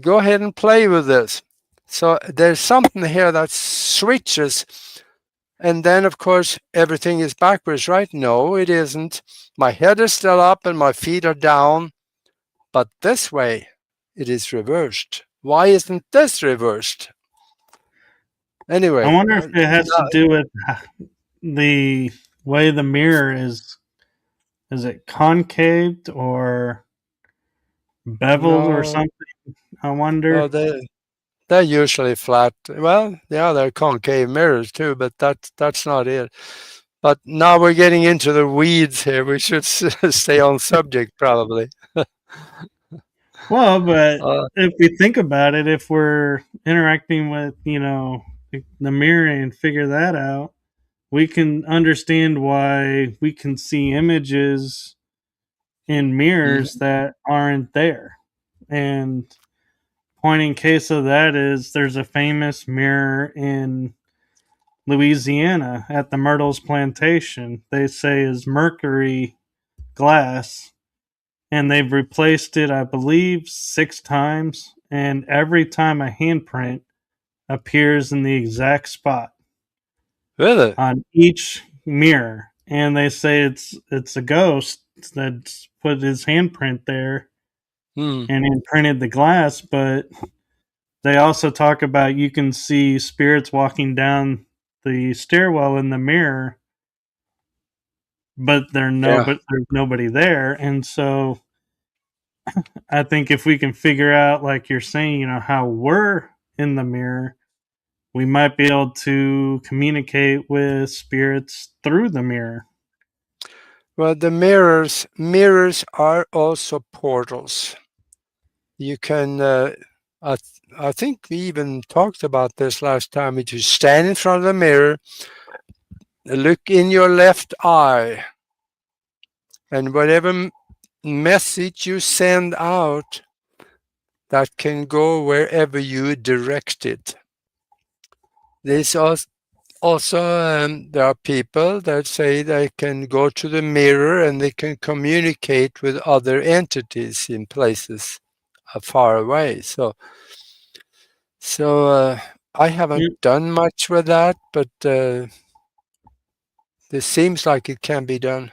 go ahead and play with this. So there's something here that switches, and then of course everything is backwards, right? No, it isn't. My head is still up and my feet are down, but this way it is reversed. Why isn't this reversed? I Anyway, wonder if it has to do with the way the mirror is it concaved or beveled or no, something? I no, wonder. they're usually flat. Well, yeah, they're concave mirrors too, but that's not it. But now we're getting into the weeds here. We should stay on subject, probably. Well, but Uh, if we think about it, if we're interacting with, the mirror and figure that out, we can understand why we can see images in mirrors mhm. that aren't there. And pointing case of that is there's a famous mirror in Louisiana at the Myrtles Plantation. They say is mercury glass, and they've replaced it, I believe, 6 times. And every time a handprint appears in the exact spot Really? on each mirror, and they say it's a ghost that's put his handprint there Hmm. and imprinted the glass. But they also talk about you can see spirits walking down the stairwell in the mirror, but Yeah. there's nobody there. And so I think if we can figure out, like you're saying, how we're in the mirror, we might be able to communicate with spirits through the mirror. Well, the mirrors are also portals. You can. I think we even talked about this last time. If you stand in front of the mirror, look in your left eye, and whatever message you send out, that can go wherever you direct it. This also, there are people that say they can go to the mirror and they can communicate with other entities in places far away. So I haven't Mm. done much with that, but this seems like it can be done.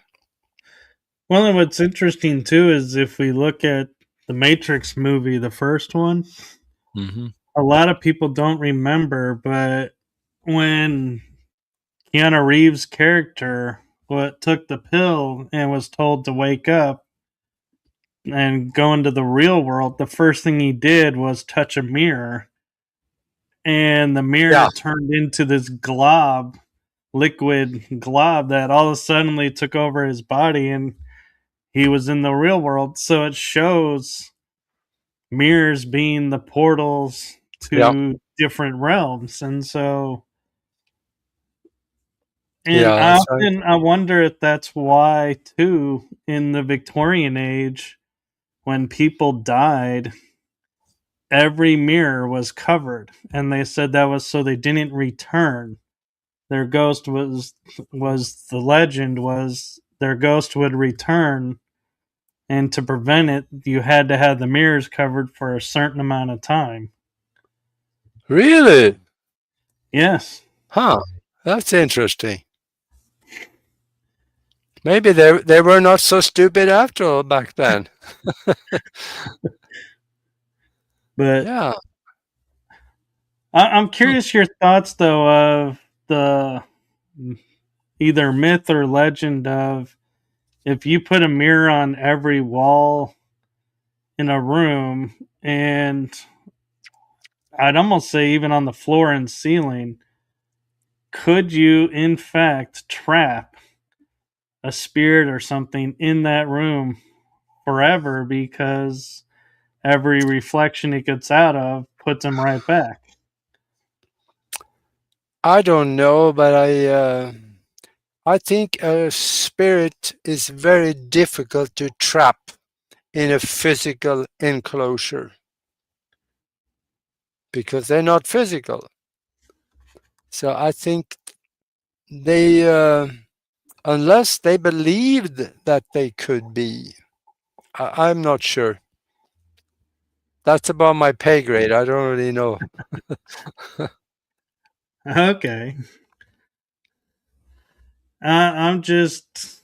Well, and what's interesting too is if we look at the Matrix movie, the first one, Hmm. a lot of people don't remember, but when Keanu Reeves' character took the pill and was told to wake up and go into the real world, the first thing he did was touch a mirror, and the mirror Yeah, turned into this glob, liquid glob that all of a sudden took over his body, and he was in the real world. So it shows mirrors being the portals yeah, to different realms. And so, and yeah. That's right. I wonder if that's why too in the Victorian age when people died, every mirror was covered, and they said that was so they didn't return. Their ghost was the legend was their ghost would return, and to prevent it, you had to have the mirrors covered for a certain amount of time. Really? Yes, Huh. That's interesting. Maybe they were not so stupid after all back then. but Yeah. I'm Hmm. curious your thoughts though of the either myth or legend of if you put a mirror on every wall in a room, and I'd almost say even on the floor and ceiling, could you in fact trap a spirit or something in that room forever because every reflection it gets out of puts them right back? I don't know, but I think a spirit is very difficult to trap in a physical enclosure because they're not physical. So I think they, unless they believed that they could be, I'm not sure. That's above my pay grade. I don't really know. Okay. I'm just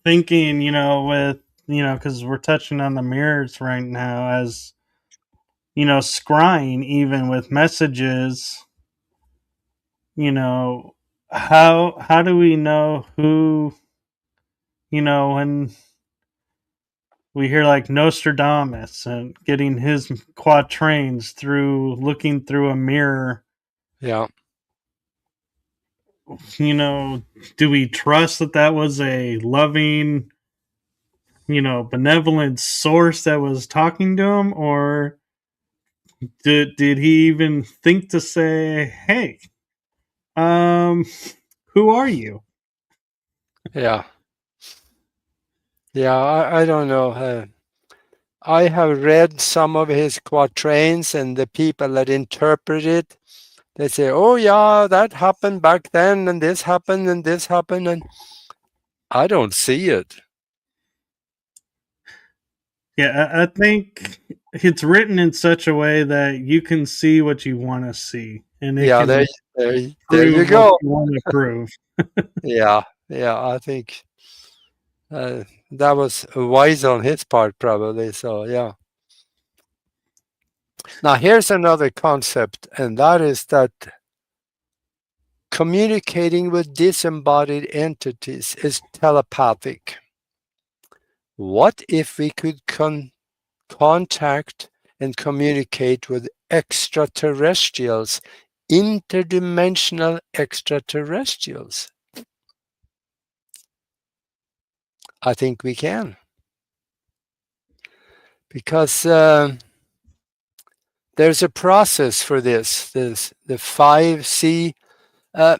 thinking, with, because we're touching on the mirrors right now as, scrying even with messages, you know, how do we know who, when we hear like Nostradamus and getting his quatrains through looking through a mirror, Yeah. do we trust that that was a loving, benevolent source that was talking to him, or did he even think to say, "Hey, um, who are you?" Yeah. Yeah, I don't know. I have read some of his quatrains, and the people that interpret it, they say, "Oh yeah, that happened back then, and this happened, and this happened," and I don't see it. Yeah, I think it's written in such a way that you can see what you want to see, and it Yeah, can there you prove what go. you want to prove. Yeah, yeah, I think uh, that was wise on his part, probably. So yeah. Now here's another concept, and that is that communicating with disembodied entities is telepathic. What if we could contact and communicate with extraterrestrials, interdimensional extraterrestrials? I think we can, because there's a process for this. There's the 5C. Uh,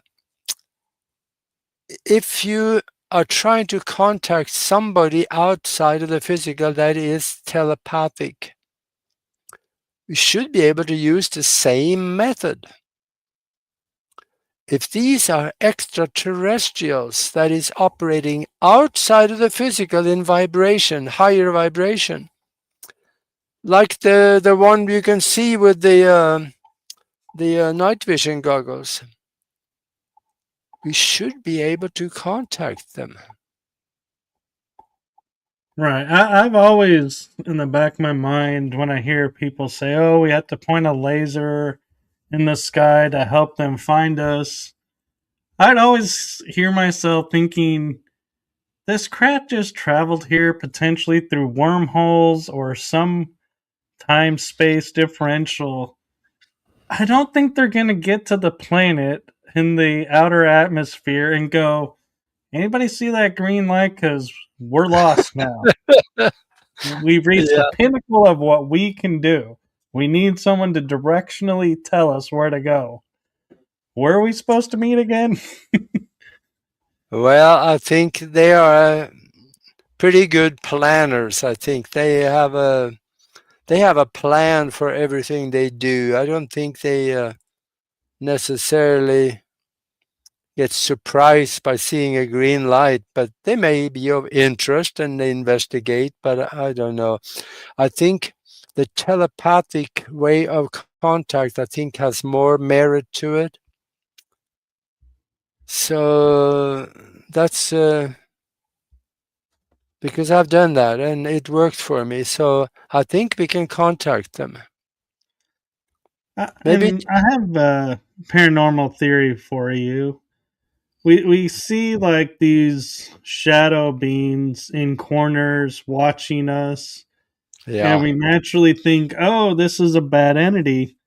if you are trying to contact somebody outside of the physical, that is telepathic, we should be able to use the same method. If these are extraterrestrials that is operating outside of the physical in vibration, higher vibration, like the one you can see with the night vision goggles, we should be able to contact them. Right. I've always, in the back of my mind, when I hear people say, "Oh, we have to point a laser in the sky to help them find us," I'd always hear myself thinking, this craft just traveled here potentially through wormholes or some time space differential. I don't think they're going to get to the planet in the outer atmosphere and go, "Anybody see that green light? Because we're lost now. We've reached the Yeah. pinnacle of what we can do. We need someone to directionally tell us where to go. Where are we supposed to meet again?" Well, I think they are pretty good planners. I think they have a plan for everything they do. I don't think they necessarily get surprised by seeing a green light, but they may be of interest and they investigate, but I don't know. I think the telepathic way of contact, I think, has more merit to it. So that's because I've done that and it worked for me. So I think we can contact them. Maybe, And I have a paranormal theory for you. We see like these shadow beings in corners watching us, and yeah, we naturally think, "Oh, this is a bad entity."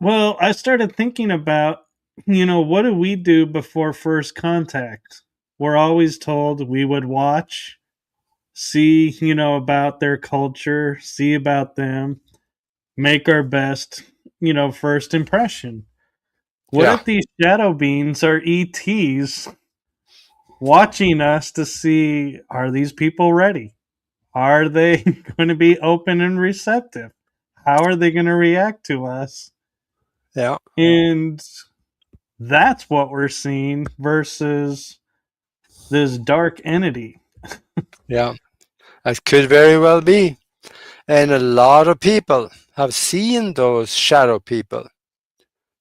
Well, I started thinking about, what do we do before first contact? We're always told we would watch, see, about their culture, see about them, make our best, first impression. What yeah, if these shadow beings are ETs watching us to see, are these people ready? Are they going to be open and receptive? How are they going to react to us? yeah, And that's what we're seeing versus this dark entity. yeah. That could very well be. And a lot of people have seen those shadow people.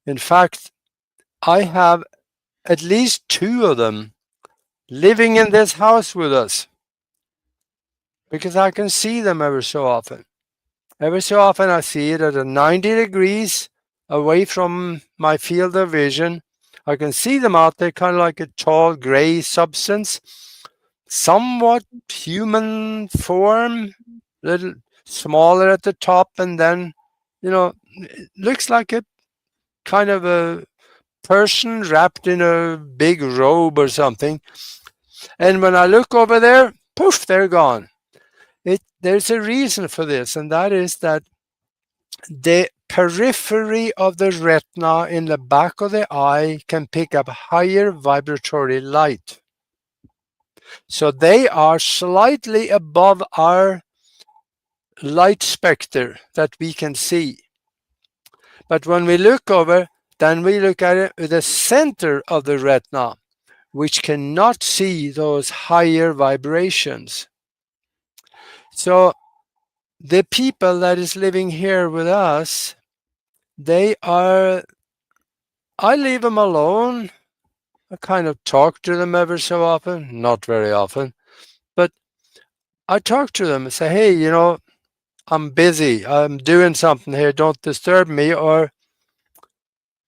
In fact, I have at least two of them living in this house with us because I can see them every so often. Every so often, I see it at a 90 degrees away from my field of vision. I can see them out there, kind of like a tall gray substance, somewhat human form, little smaller at the top, and then, it looks like a kind of a person wrapped in a big robe or something. And when I look over there, poof, they're gone. There's a reason for this, and that is that the periphery of the retina in the back of the eye can pick up higher vibratory light. So they are slightly above our light specter that we can see. But when we look over, then we look at it with the center of the retina, which cannot see those higher vibrations. So the people that is living here with us, I leave them alone. I kind of talk to them ever so often, not very often, but I talk to them and say, hey, I'm busy. I'm doing something here. Don't disturb me. Or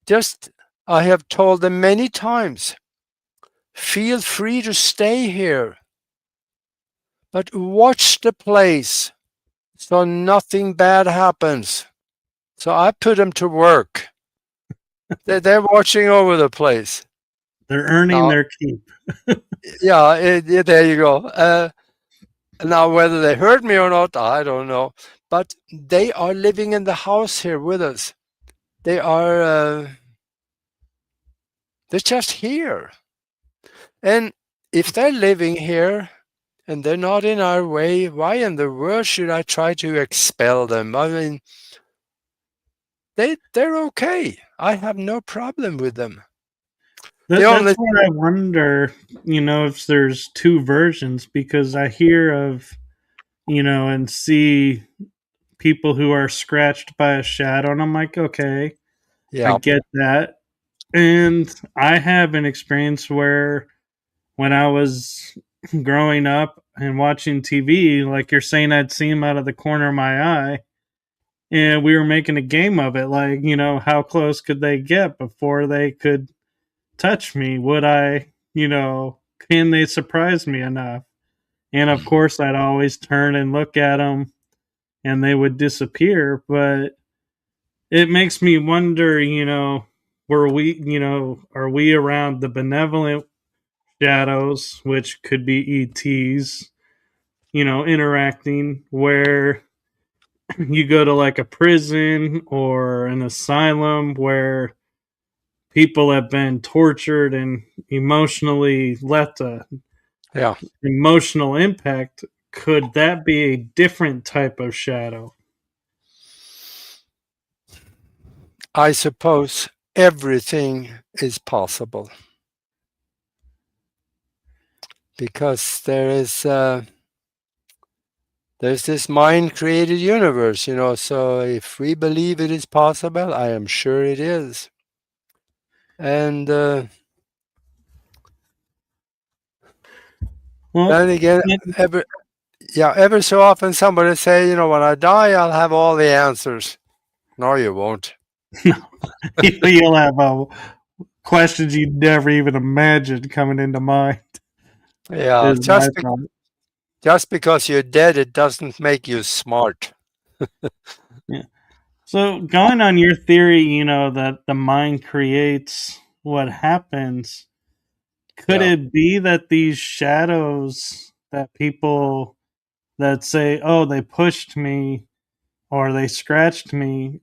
just, I have told them many times, feel free to stay here, but watch the place so nothing bad happens. So I put them to work. They're watching over the place. They're earning Now, their keep. yeah, there you go. Now, whether they heard me or not, I don't know. But they are living in the house here with us. They're just here. And if they're living here and they're not in our way, why in the world should I try to expel them? I mean, they're okay. I have no problem with them. That's where I wonder, if there's two versions, because I hear of, and see people who are scratched by a shadow, and I'm like, okay, I Yeah. get that. And I have an experience where when I was growing up and watching TV, like you're saying, I'd see him out of the corner of my eye, and we were making a game of it. Like, how close could they get before they could touch me? Would I, can they surprise me enough? And of course, I'd always turn and look at them, and they would disappear. But it makes me wonder, are we around the benevolent shadows, which could be ETs, interacting, where you go to like a prison or an asylum where people have been tortured and emotionally left a emotional impact. Could that be a different type of shadow? I suppose everything is possible because there's this mind-created universe, so if we believe it is possible, I am sure it is. And then again, ever so often somebody say, when I die, I'll have all the answers. No, you won't. No, you'll have questions you'd never even imagined coming into mind. Yeah, just because you're dead, it doesn't make you smart. Yeah. So, going on your theory, that the mind creates what happens, could it be that these shadows that people that say, oh, they pushed me or they scratched me,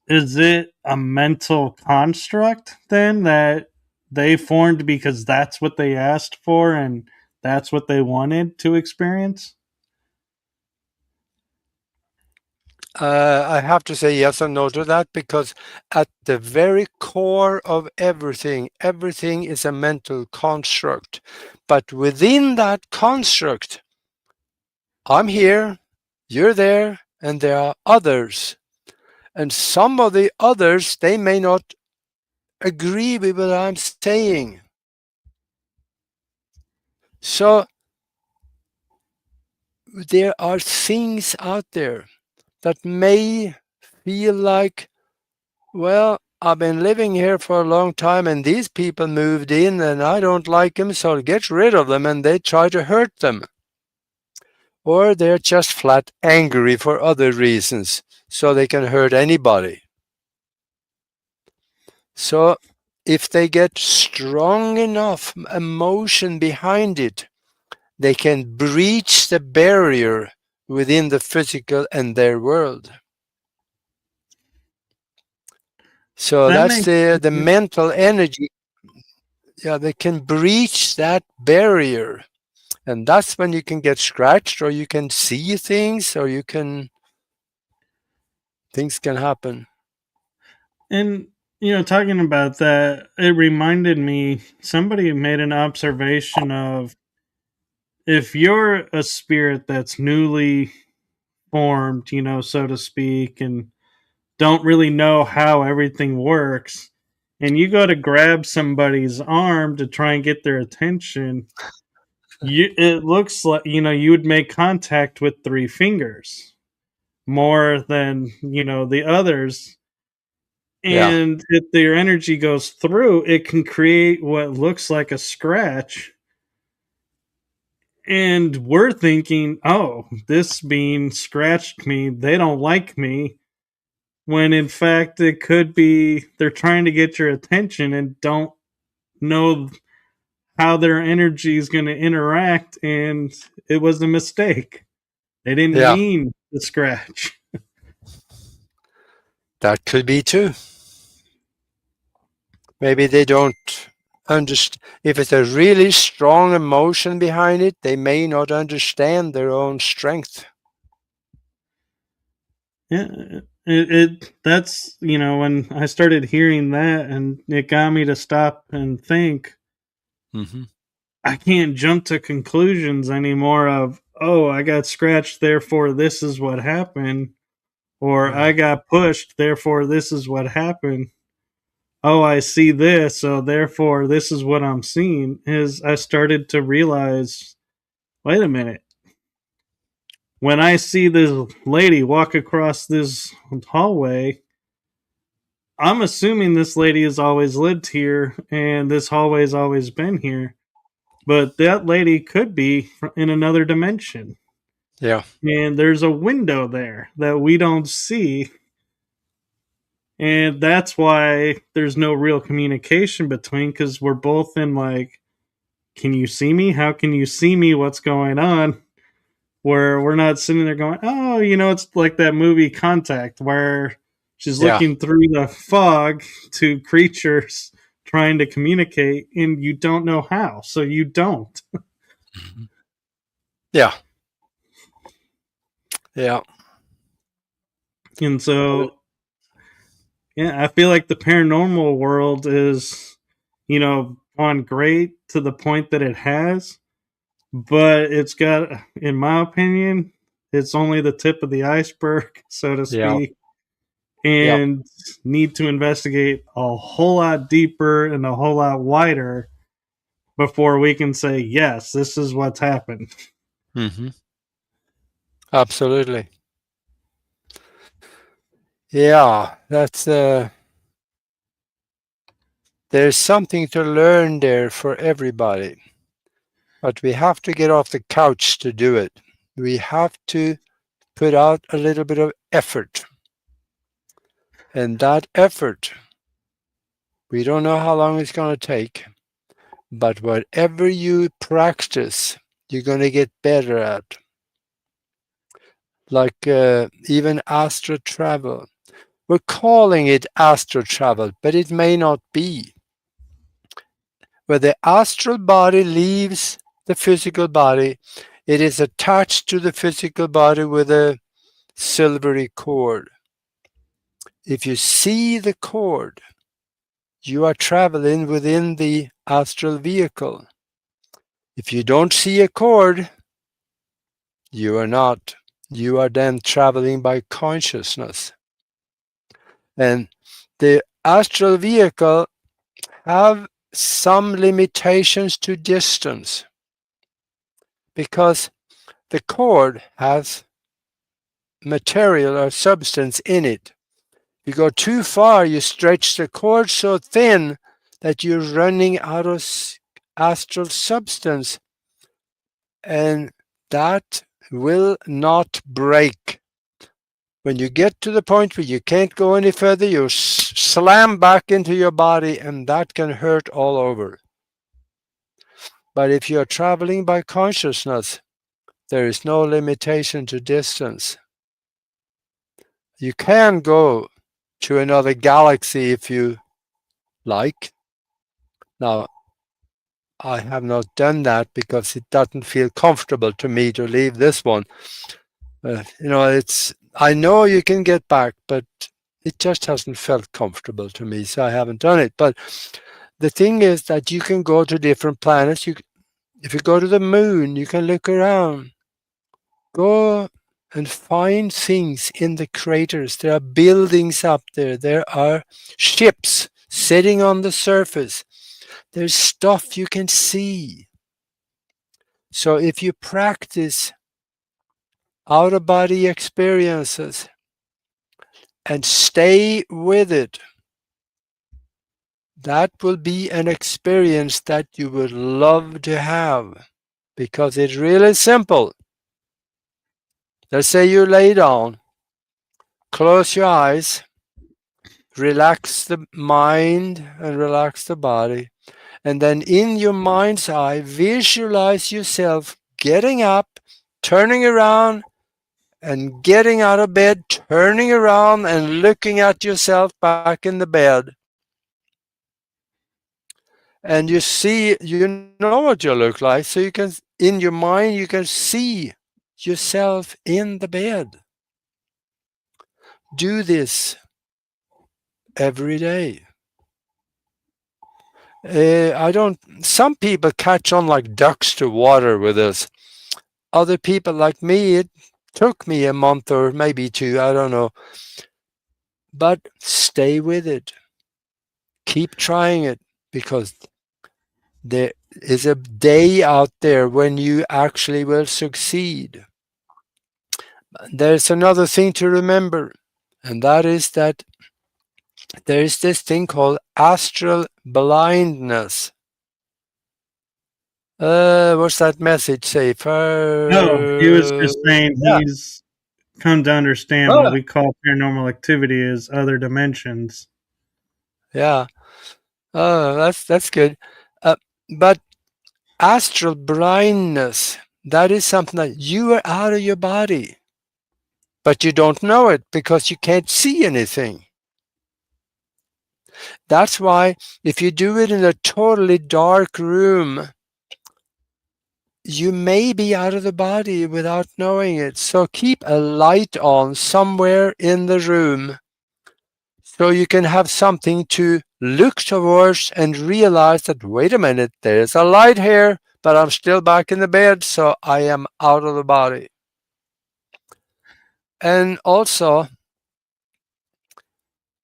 is it a mental construct then that they formed because that's what they asked for and that's what they wanted to experience? I have to say yes and no to that because at the very core of everything is a mental construct. But within that construct, I'm here, you're there, and there are others. And some of the others, they may not agree with what I'm saying. So there are things out there that may feel like, well, I've been living here for a long time and these people moved in and I don't like them, so get rid of them, and they try to hurt them. Or they're just flat angry for other reasons, so they can hurt anybody. So if they get strong enough emotion behind it, they can breach the barrier within the physical and their world. So That that's makes the mental energy. Yeah, they can breach that barrier. And that's when you can get scratched, or you can see things, or things can happen. And talking about that, it reminded me somebody made an observation of if you're a spirit that's newly formed, so to speak, and don't really know how everything works, and you go to grab somebody's arm to try and get their attention, it looks like you would make contact with three fingers more than the others. Yeah, And if their energy goes through, it can create what looks like a scratch. And we're thinking, oh, this being scratched me, they don't like me. When in fact, it could be they're trying to get your attention and don't know how their energy is going to interact. And it was a mistake. They didn't yeah, mean to scratch. that could be too. Maybe they don't understand. If it's a really strong emotion behind it, they may not understand their own strength. Yeah, that's when I started hearing that, and it got me to stop and think. Mm-hmm. I can't jump to conclusions anymore of, oh, I got scratched, therefore this is what happened, or Yeah, I got pushed, therefore this is what happened. Oh, I see this, so therefore this is what I'm seeing. Is I started to realize, wait a minute. When I see this lady walk across this hallway, I'm assuming this lady has always lived here and this hallway has always been here. But that lady could be in another dimension. yeah, And there's a window there that we don't see. And that's why there's no real communication between, because we're both in like, can you see me? How can you see me? What's going on? Where we're not sitting there going, oh, it's like that movie Contact where she's yeah, looking through the fog to creatures trying to communicate, and you don't know how, so you don't. yeah, yeah, And so, yeah, I feel like the paranormal world is, gone great to the point that it has, but it's got, in my opinion, it's only the tip of the iceberg, so to yeah, speak, yeah. and need to investigate a whole lot deeper and a whole lot wider before we can say, yes, this is what's happened. Mm-hmm. Absolutely. Yeah, that's there's something to learn there for everybody. But we have to get off the couch to do it. We have to put out a little bit of effort. And that effort, we don't know how long it's going to take, but whatever you practice, you're going to get better at. Like even astral travel. We're calling it astral travel, but it may not be. Where the astral body leaves the physical body, it is attached to the physical body with a silvery cord. If you see the cord, you are traveling within the astral vehicle. If you don't see a cord, you are not. You are then traveling by consciousness. And the astral vehicle have some limitations to distance because the cord has material or substance in it. You go too far, you stretch the cord so thin that you're running out of astral substance, and that will not break. When you get to the point where you can't go any further, you slam back into your body, and that can hurt all over. But if you're traveling by consciousness, there is no limitation to distance. You can go to another galaxy if you like. Now, I have not done that because it doesn't feel comfortable to me to leave this one. I know you can get back, but it just hasn't felt comfortable to me, so I haven't done it. But the thing is that you can go to different planets. If you go to the moon, you can look around. Go and find things in the craters. There are buildings up there. There are ships sitting on the surface. There's stuff you can see. So if you practice out-of-body experiences and stay with it, that will be an experience that you would love to have, because it's really simple. Let's say you lay down, close your eyes, relax the mind and relax the body, and then in your mind's eye, visualize yourself getting up, turning around, and getting out of bed, turning around and looking at yourself back in the bed. And you know what you look like, so you can, in your mind, you can see yourself in the bed. Do this every day. Some people catch on like ducks to water with this. Other people like me, it took me a month or maybe two, I don't know. But stay with it. Keep trying it, because there is a day out there when you actually will succeed. There's another thing to remember, and that is that there is this thing called astral blindness. What's that message say? No, he was just saying Yeah. he's come to understand what Oh, we call paranormal activity as other dimensions. yeah. Oh, that's good. Uh, but astral blindness, that is something that you are out of your body, but you don't know it because you can't see anything. That's why if you do it in a totally dark room, you may be out of the body without knowing it. So keep a light on somewhere in the room so you can have something to look towards and realize that, wait a minute, there's a light here, but I'm still back in the bed, so I am out of the body. And also,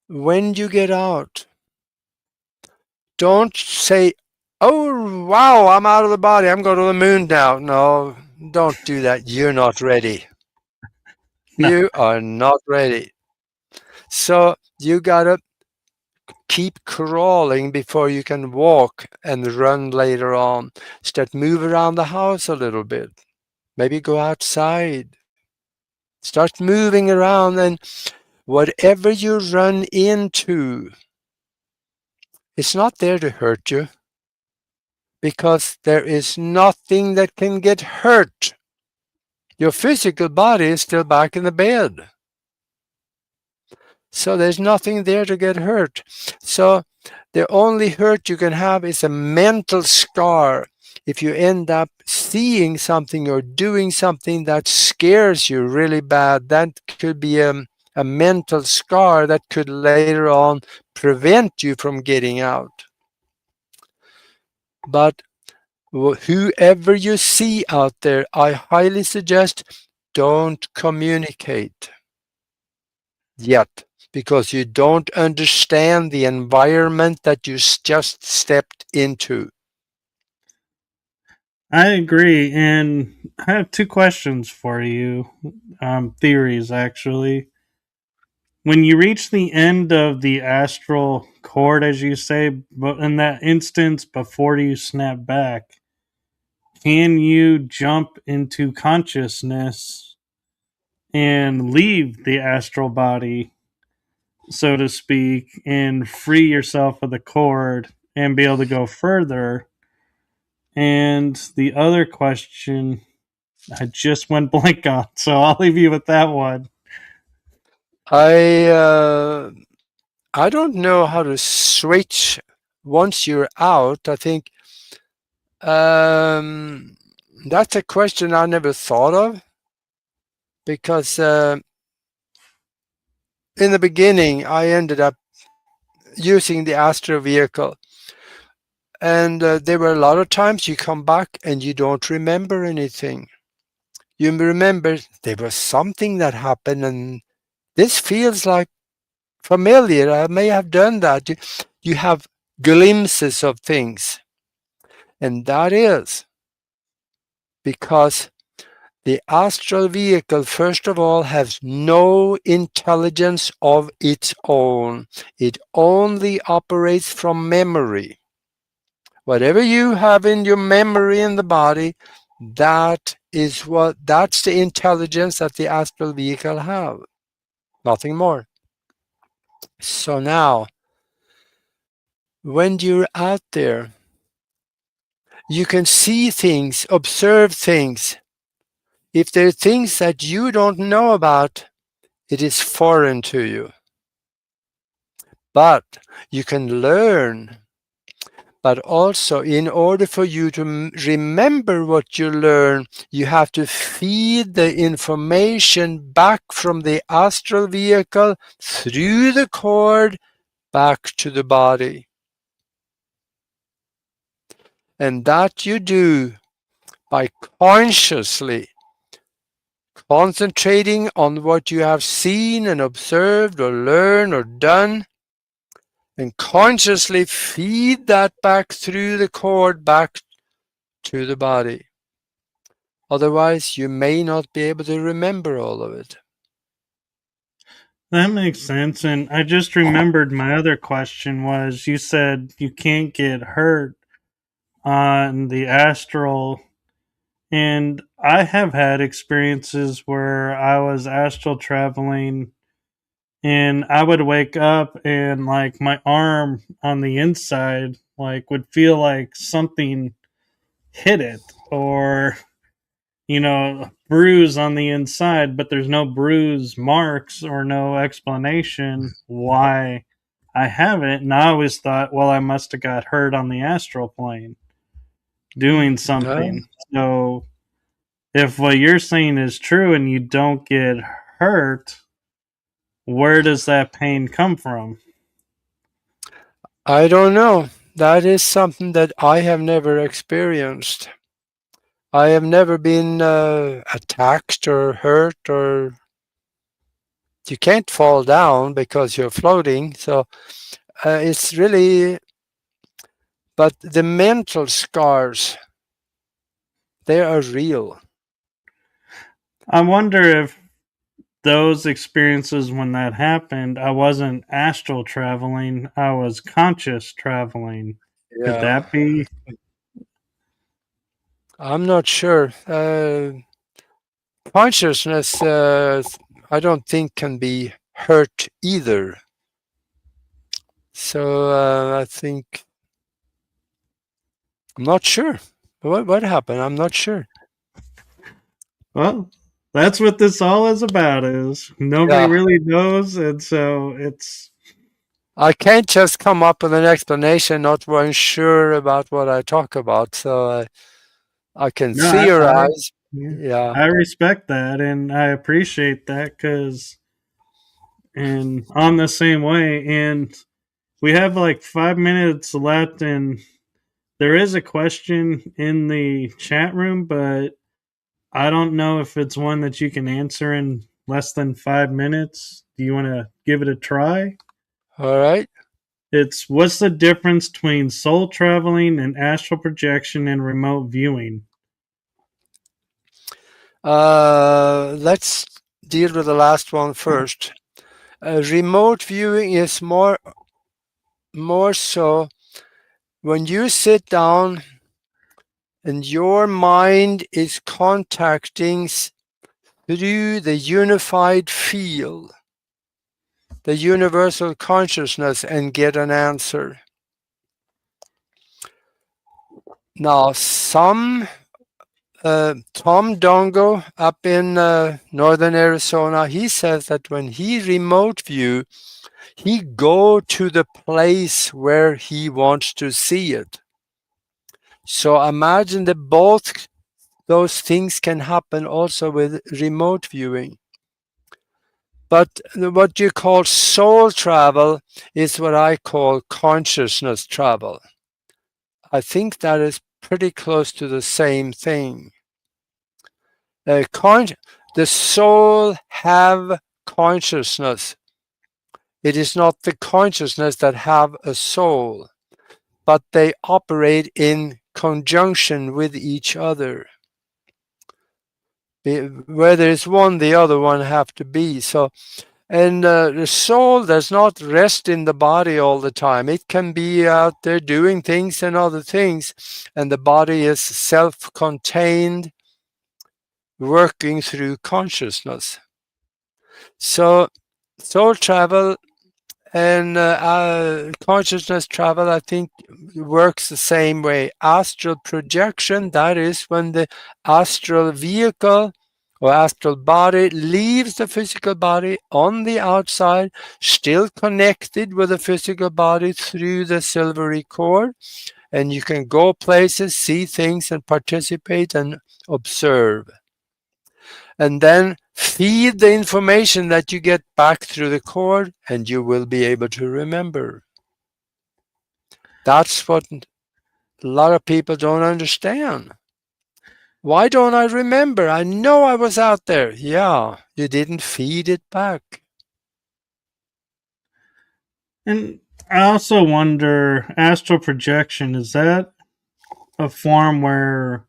when you get out, don't say, oh, wow, I'm out of the body, I'm going to the moon now. No, don't do that. You're not ready. No. You are not ready. So you got to keep crawling before you can walk and run later on. Start move around the house a little bit. Maybe go outside. Start moving around, and whatever you run into, it's not there to hurt you, because there is nothing that can get hurt. Your physical body is still back in the bed. So there's nothing there to get hurt. So the only hurt you can have is a mental scar. If you end up seeing something or doing something that scares you really bad, that could be a mental scar that could later on prevent you from getting out. But whoever you see out there, I highly suggest don't communicate yet, because you don't understand the environment that you just stepped into. I agree, and I have two questions for you. Theories, actually. When you reach the end of the astral cord, as you say, but in that instance before you snap back, can you jump into consciousness and leave the astral body, so to speak, and free yourself of the cord and be able to go further. And the other question I just went blank on, so I'll leave you with that one. I don't know how to switch once you're out. I think that's a question I never thought of, because in the beginning I ended up using the astral vehicle, and there were a lot of times you come back and you don't remember anything. You remember there was something that happened, and this feels like familiar. I may have done that. You have glimpses of things, and that is because the astral vehicle, first of all, has no intelligence of its own. It only operates from memory. Whatever you have in your memory in the body, that's the intelligence that the astral vehicle have. Nothing more. So now, when you're out there, you can see things, observe things. If there are things that you don't know about, it is foreign to you. But you can learn. But also, in order for you to remember what you learn, you have to feed the information back from the astral vehicle through the cord back to the body. And that you do by consciously concentrating on what you have seen and observed or learned or done, and consciously feed that back through the cord back to the body. Otherwise, you may not be able to remember all of it. That makes sense. And I just remembered my other question was, you said you can't get hurt on the astral. And I have had experiences where I was astral traveling and I would wake up and like my arm on the inside like would feel like something hit it, or bruise on the inside, but there's no bruise marks or no explanation why I have it. And I always thought, well, I must have got hurt on the astral plane doing something. So if what you're saying is true and you don't get hurt, where does that pain come from? I don't know. That is something that I have never experienced. I have never been attacked or hurt, or you can't fall down because you're floating. So it's really, but the mental scars, they are real. I wonder if those experiences, when that happened, I wasn't astral traveling, I was conscious traveling. Could Yeah, that be? I'm not sure. Consciousness, I don't think can be hurt either. So I think, I'm not sure. What happened? I'm not sure. Well, that's what this all is about, is nobody Yeah, really knows, and so it's I can't just come up with an explanation, not one sure about what I talk about. So I can no, I theorize. yeah, Yeah. I respect that and I appreciate that, because and I'm the same way. And we have like 5 minutes left, and there is a question in the chat room, but I don't know if it's one that you can answer in less than 5 minutes. Do you want to give it a try? All right. It's, what's the difference between soul traveling and astral projection and remote viewing? Let's deal with the last one first. Remote viewing is more so when you sit down and your mind is contacting through the unified field, the universal consciousness, and get an answer. Now, Tom Dongo up in northern Arizona, he says that when he remote view, he go to the place where he wants to see it. So imagine that both those things can happen also with remote viewing. But what you call soul travel is what I call consciousness travel. I think that is pretty close to the same thing. The soul have consciousness. It is not the consciousness that have a soul, but they operate in conjunction with each other. Where there is one, the other one have to be. So, and the soul does not rest in the body all the time. It can be out there doing things and other things, and the body is self-contained, working through consciousness. So, soul travel and consciousness travel, I think, works the same way. Astral projection, that is when the astral vehicle or astral body leaves the physical body on the outside, still connected with the physical body through the silvery cord, and you can go places, see things, and participate and observe. And then feed the information that you get back through the cord, and you will be able to remember. That's what a lot of people don't understand. Why don't I remember? I know I was out there. Yeah, you didn't feed it back. And I also wonder, astral projection, is that a form where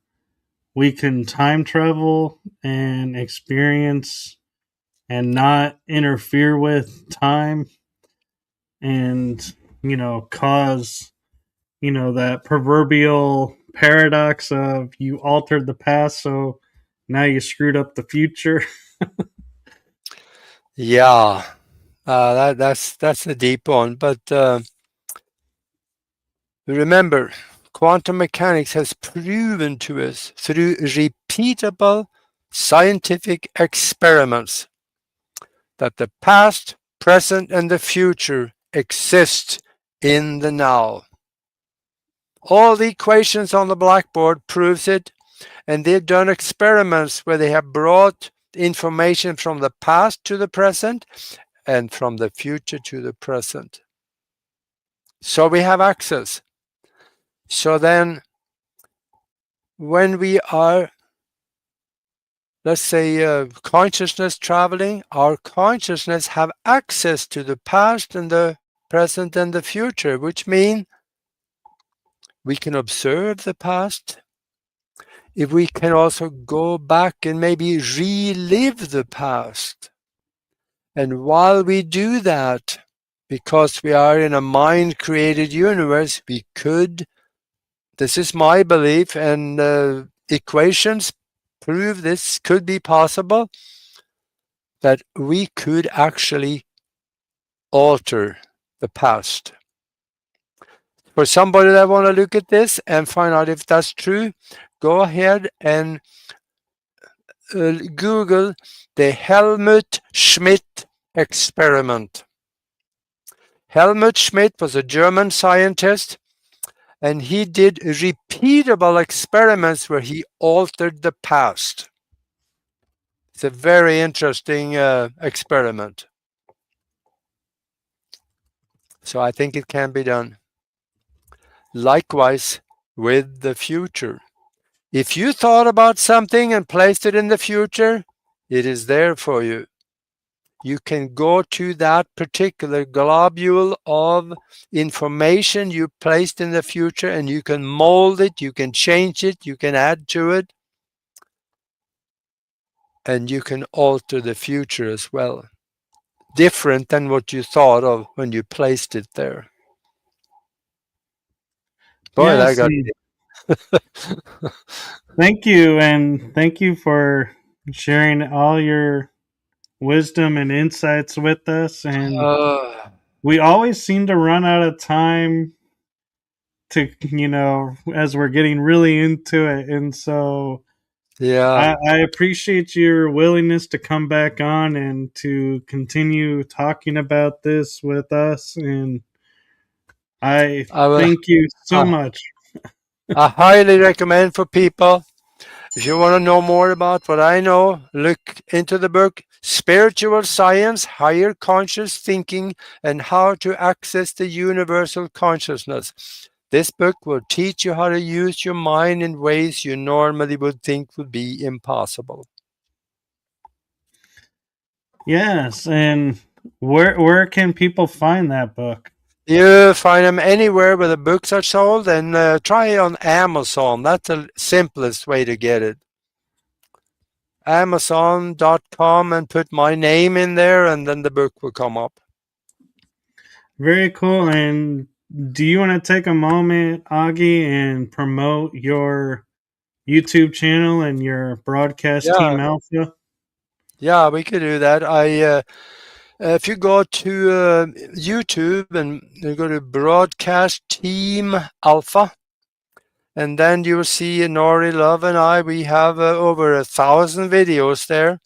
we can time travel and experience and not interfere with time and, cause, that proverbial paradox of you altered the past, so now you screwed up the future? Yeah, that's a deep one. But remember, quantum mechanics has proven to us through repeatable scientific experiments that the past, present, and the future exist in the now. All the equations on the blackboard proves it, and they've done experiments where they have brought information from the past to the present and from the future to the present. So we have access. So then when we are, let's say, consciousness traveling, our consciousness have access to the past and the present and the future, which means we can observe the past. If we can also go back and maybe relive the past. And while we do that, because we are in a mind-created universe, we could, this is my belief, and equations prove this could be possible, that we could actually alter the past. For somebody that want to look at this and find out if that's true, go ahead and Google the Helmut Schmidt experiment. Helmut Schmidt was a German scientist, and he did repeatable experiments where he altered the past. It's a very interesting experiment. So I think it can be done. Likewise with the future. If you thought about something and placed it in the future, it is there for you. You can go to that particular globule of information you placed in the future, and you can mold it, you can change it, you can add to it, and you can alter the future as well. Different than what you thought of when you placed it there. Boy, that Yes, got and thank you, and thank you for sharing all your wisdom and insights with us. And Uh, we always seem to run out of time to, as we're getting really into it. And so yeah, I appreciate your willingness to come back on and to continue talking about this with us. And I I will. thank you so I, much. I highly recommend for people. If you want to know more about what I know, look into the book Spiritual Science, Higher Conscious Thinking, and How to Access the Universal Consciousness. This book will teach you how to use your mind in ways you normally would think would be impossible. Yes, and where can people find that book? You find them anywhere where the books are sold, and try it on Amazon. That's the simplest way to get it. Amazon.com and put my name in there, and then the book will come up. Very cool. And do you want to take a moment, Augie, and promote your YouTube channel and your broadcast Yeah, team Alpha? yeah, we could do that. If you go to YouTube and you go to Broadcast Team Alpha, and then you'll see Nori Love and I. We have over 1,000 videos there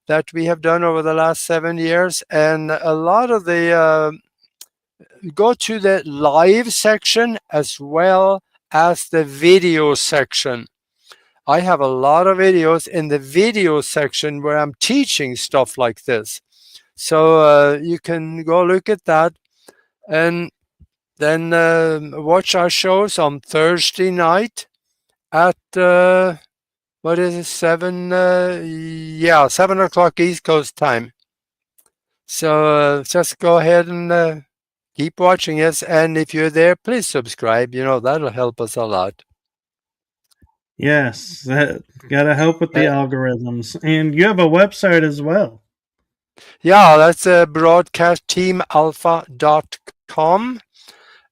that we have done over the last 7 years, and a lot of the go to the live section as well as the video section. I have a lot of videos in the video section where I'm teaching stuff like this. So you can go look at that, and then watch our shows on Thursday night at what is it, 7? Yeah, 7 o'clock East Coast time. So just go ahead and keep watching us, and if you're there, please subscribe. That'll help us a lot. Yes, that gotta help with the Uh, algorithms. And you have a website as well. yeah, that's broadcastteamalpha.com.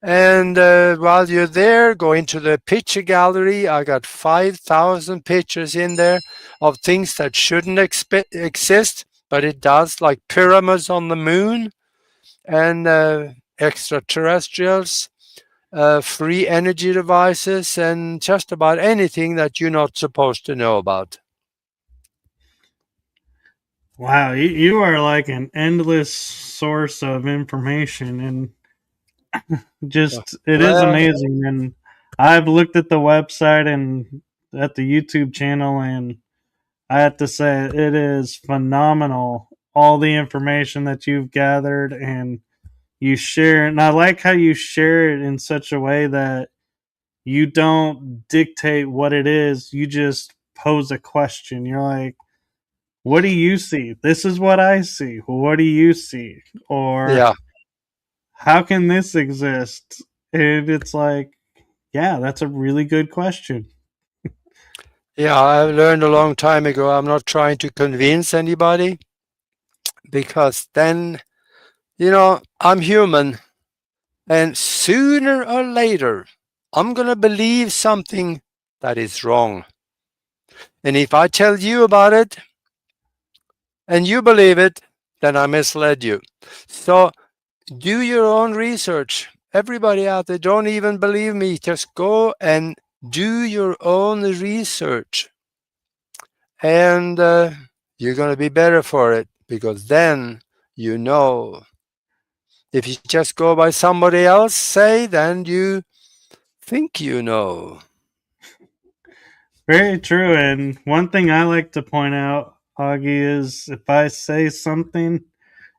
And while you're there, go into the picture gallery. I got 5,000 pictures in there of things that shouldn't exist, but it does, like pyramids on the moon and extraterrestrials, free energy devices, and just about anything that you're not supposed to know about. Wow, you are like an endless source of information, and just it is Well, amazing. And I've looked at the website and at the YouTube channel, and I have to say it is phenomenal. All the information that you've gathered and you share, and I like how you share it in such a way that you don't dictate what it is. You just pose a question. You're like, what do you see? This is what I see. What do you see? Or yeah, how can this exist? And it's like, yeah, that's a really good question. yeah. I learned a long time ago. I'm not trying to convince anybody, because then, I'm human, and sooner or later, I'm going to believe something that is wrong. And if I tell you about it and you believe it, then I misled you. So do your own research. Everybody out there, don't even believe me. Just go and do your own research. And you're going to be better for it, because then you know. If you just go by somebody else say, then you think you know. Very true. And one thing I like to point out, Augie, is if I say something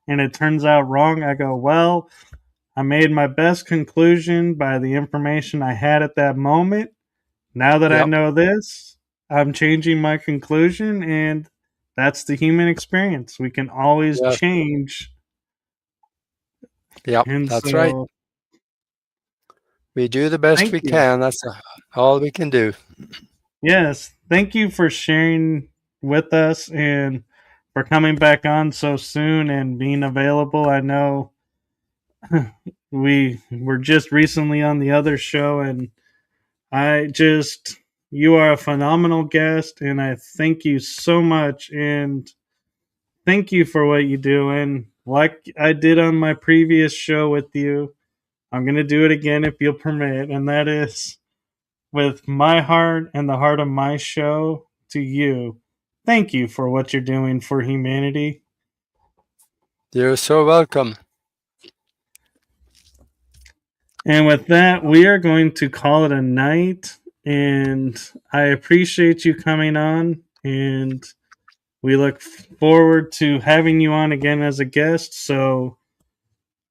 and it turns out wrong, I go, well, I made my best conclusion by the information I had at that moment. Now that I Yep, know this, I'm changing my conclusion, and that's the human experience. We can always yes, change. yep, And that's right. so, We do the best thank we you. can. That's all we can do. Yes, thank you for sharing with us and for coming back on so soon and being available. I know we were just recently on the other show, and I just You are a phenomenal guest, and I thank you so much. And thank you for what you do. And like I did on my previous show with you, I'm going to do it again if you'll permit. And that is with my heart and the heart of my show to you. Thank you for what you're doing for humanity. You're so welcome. And with that, we are going to call it a night. And I appreciate you coming on. And we look forward to having you on again as a guest. So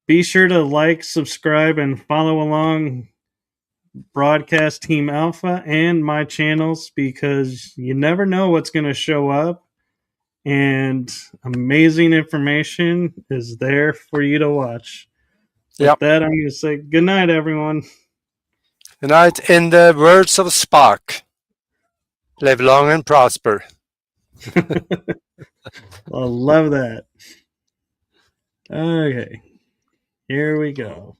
be sure to like, subscribe, and follow along Broadcast Team Alpha and my channels because you never know what's going to show up. And amazing information is there for you to watch. With that, I'm going to say good night, everyone. Good night. In the words of Spock, live long and prosper. I love that. Okay, here we go.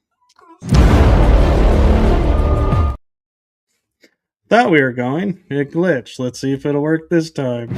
Thought we were going. It glitched. Let's see if it'll work this time.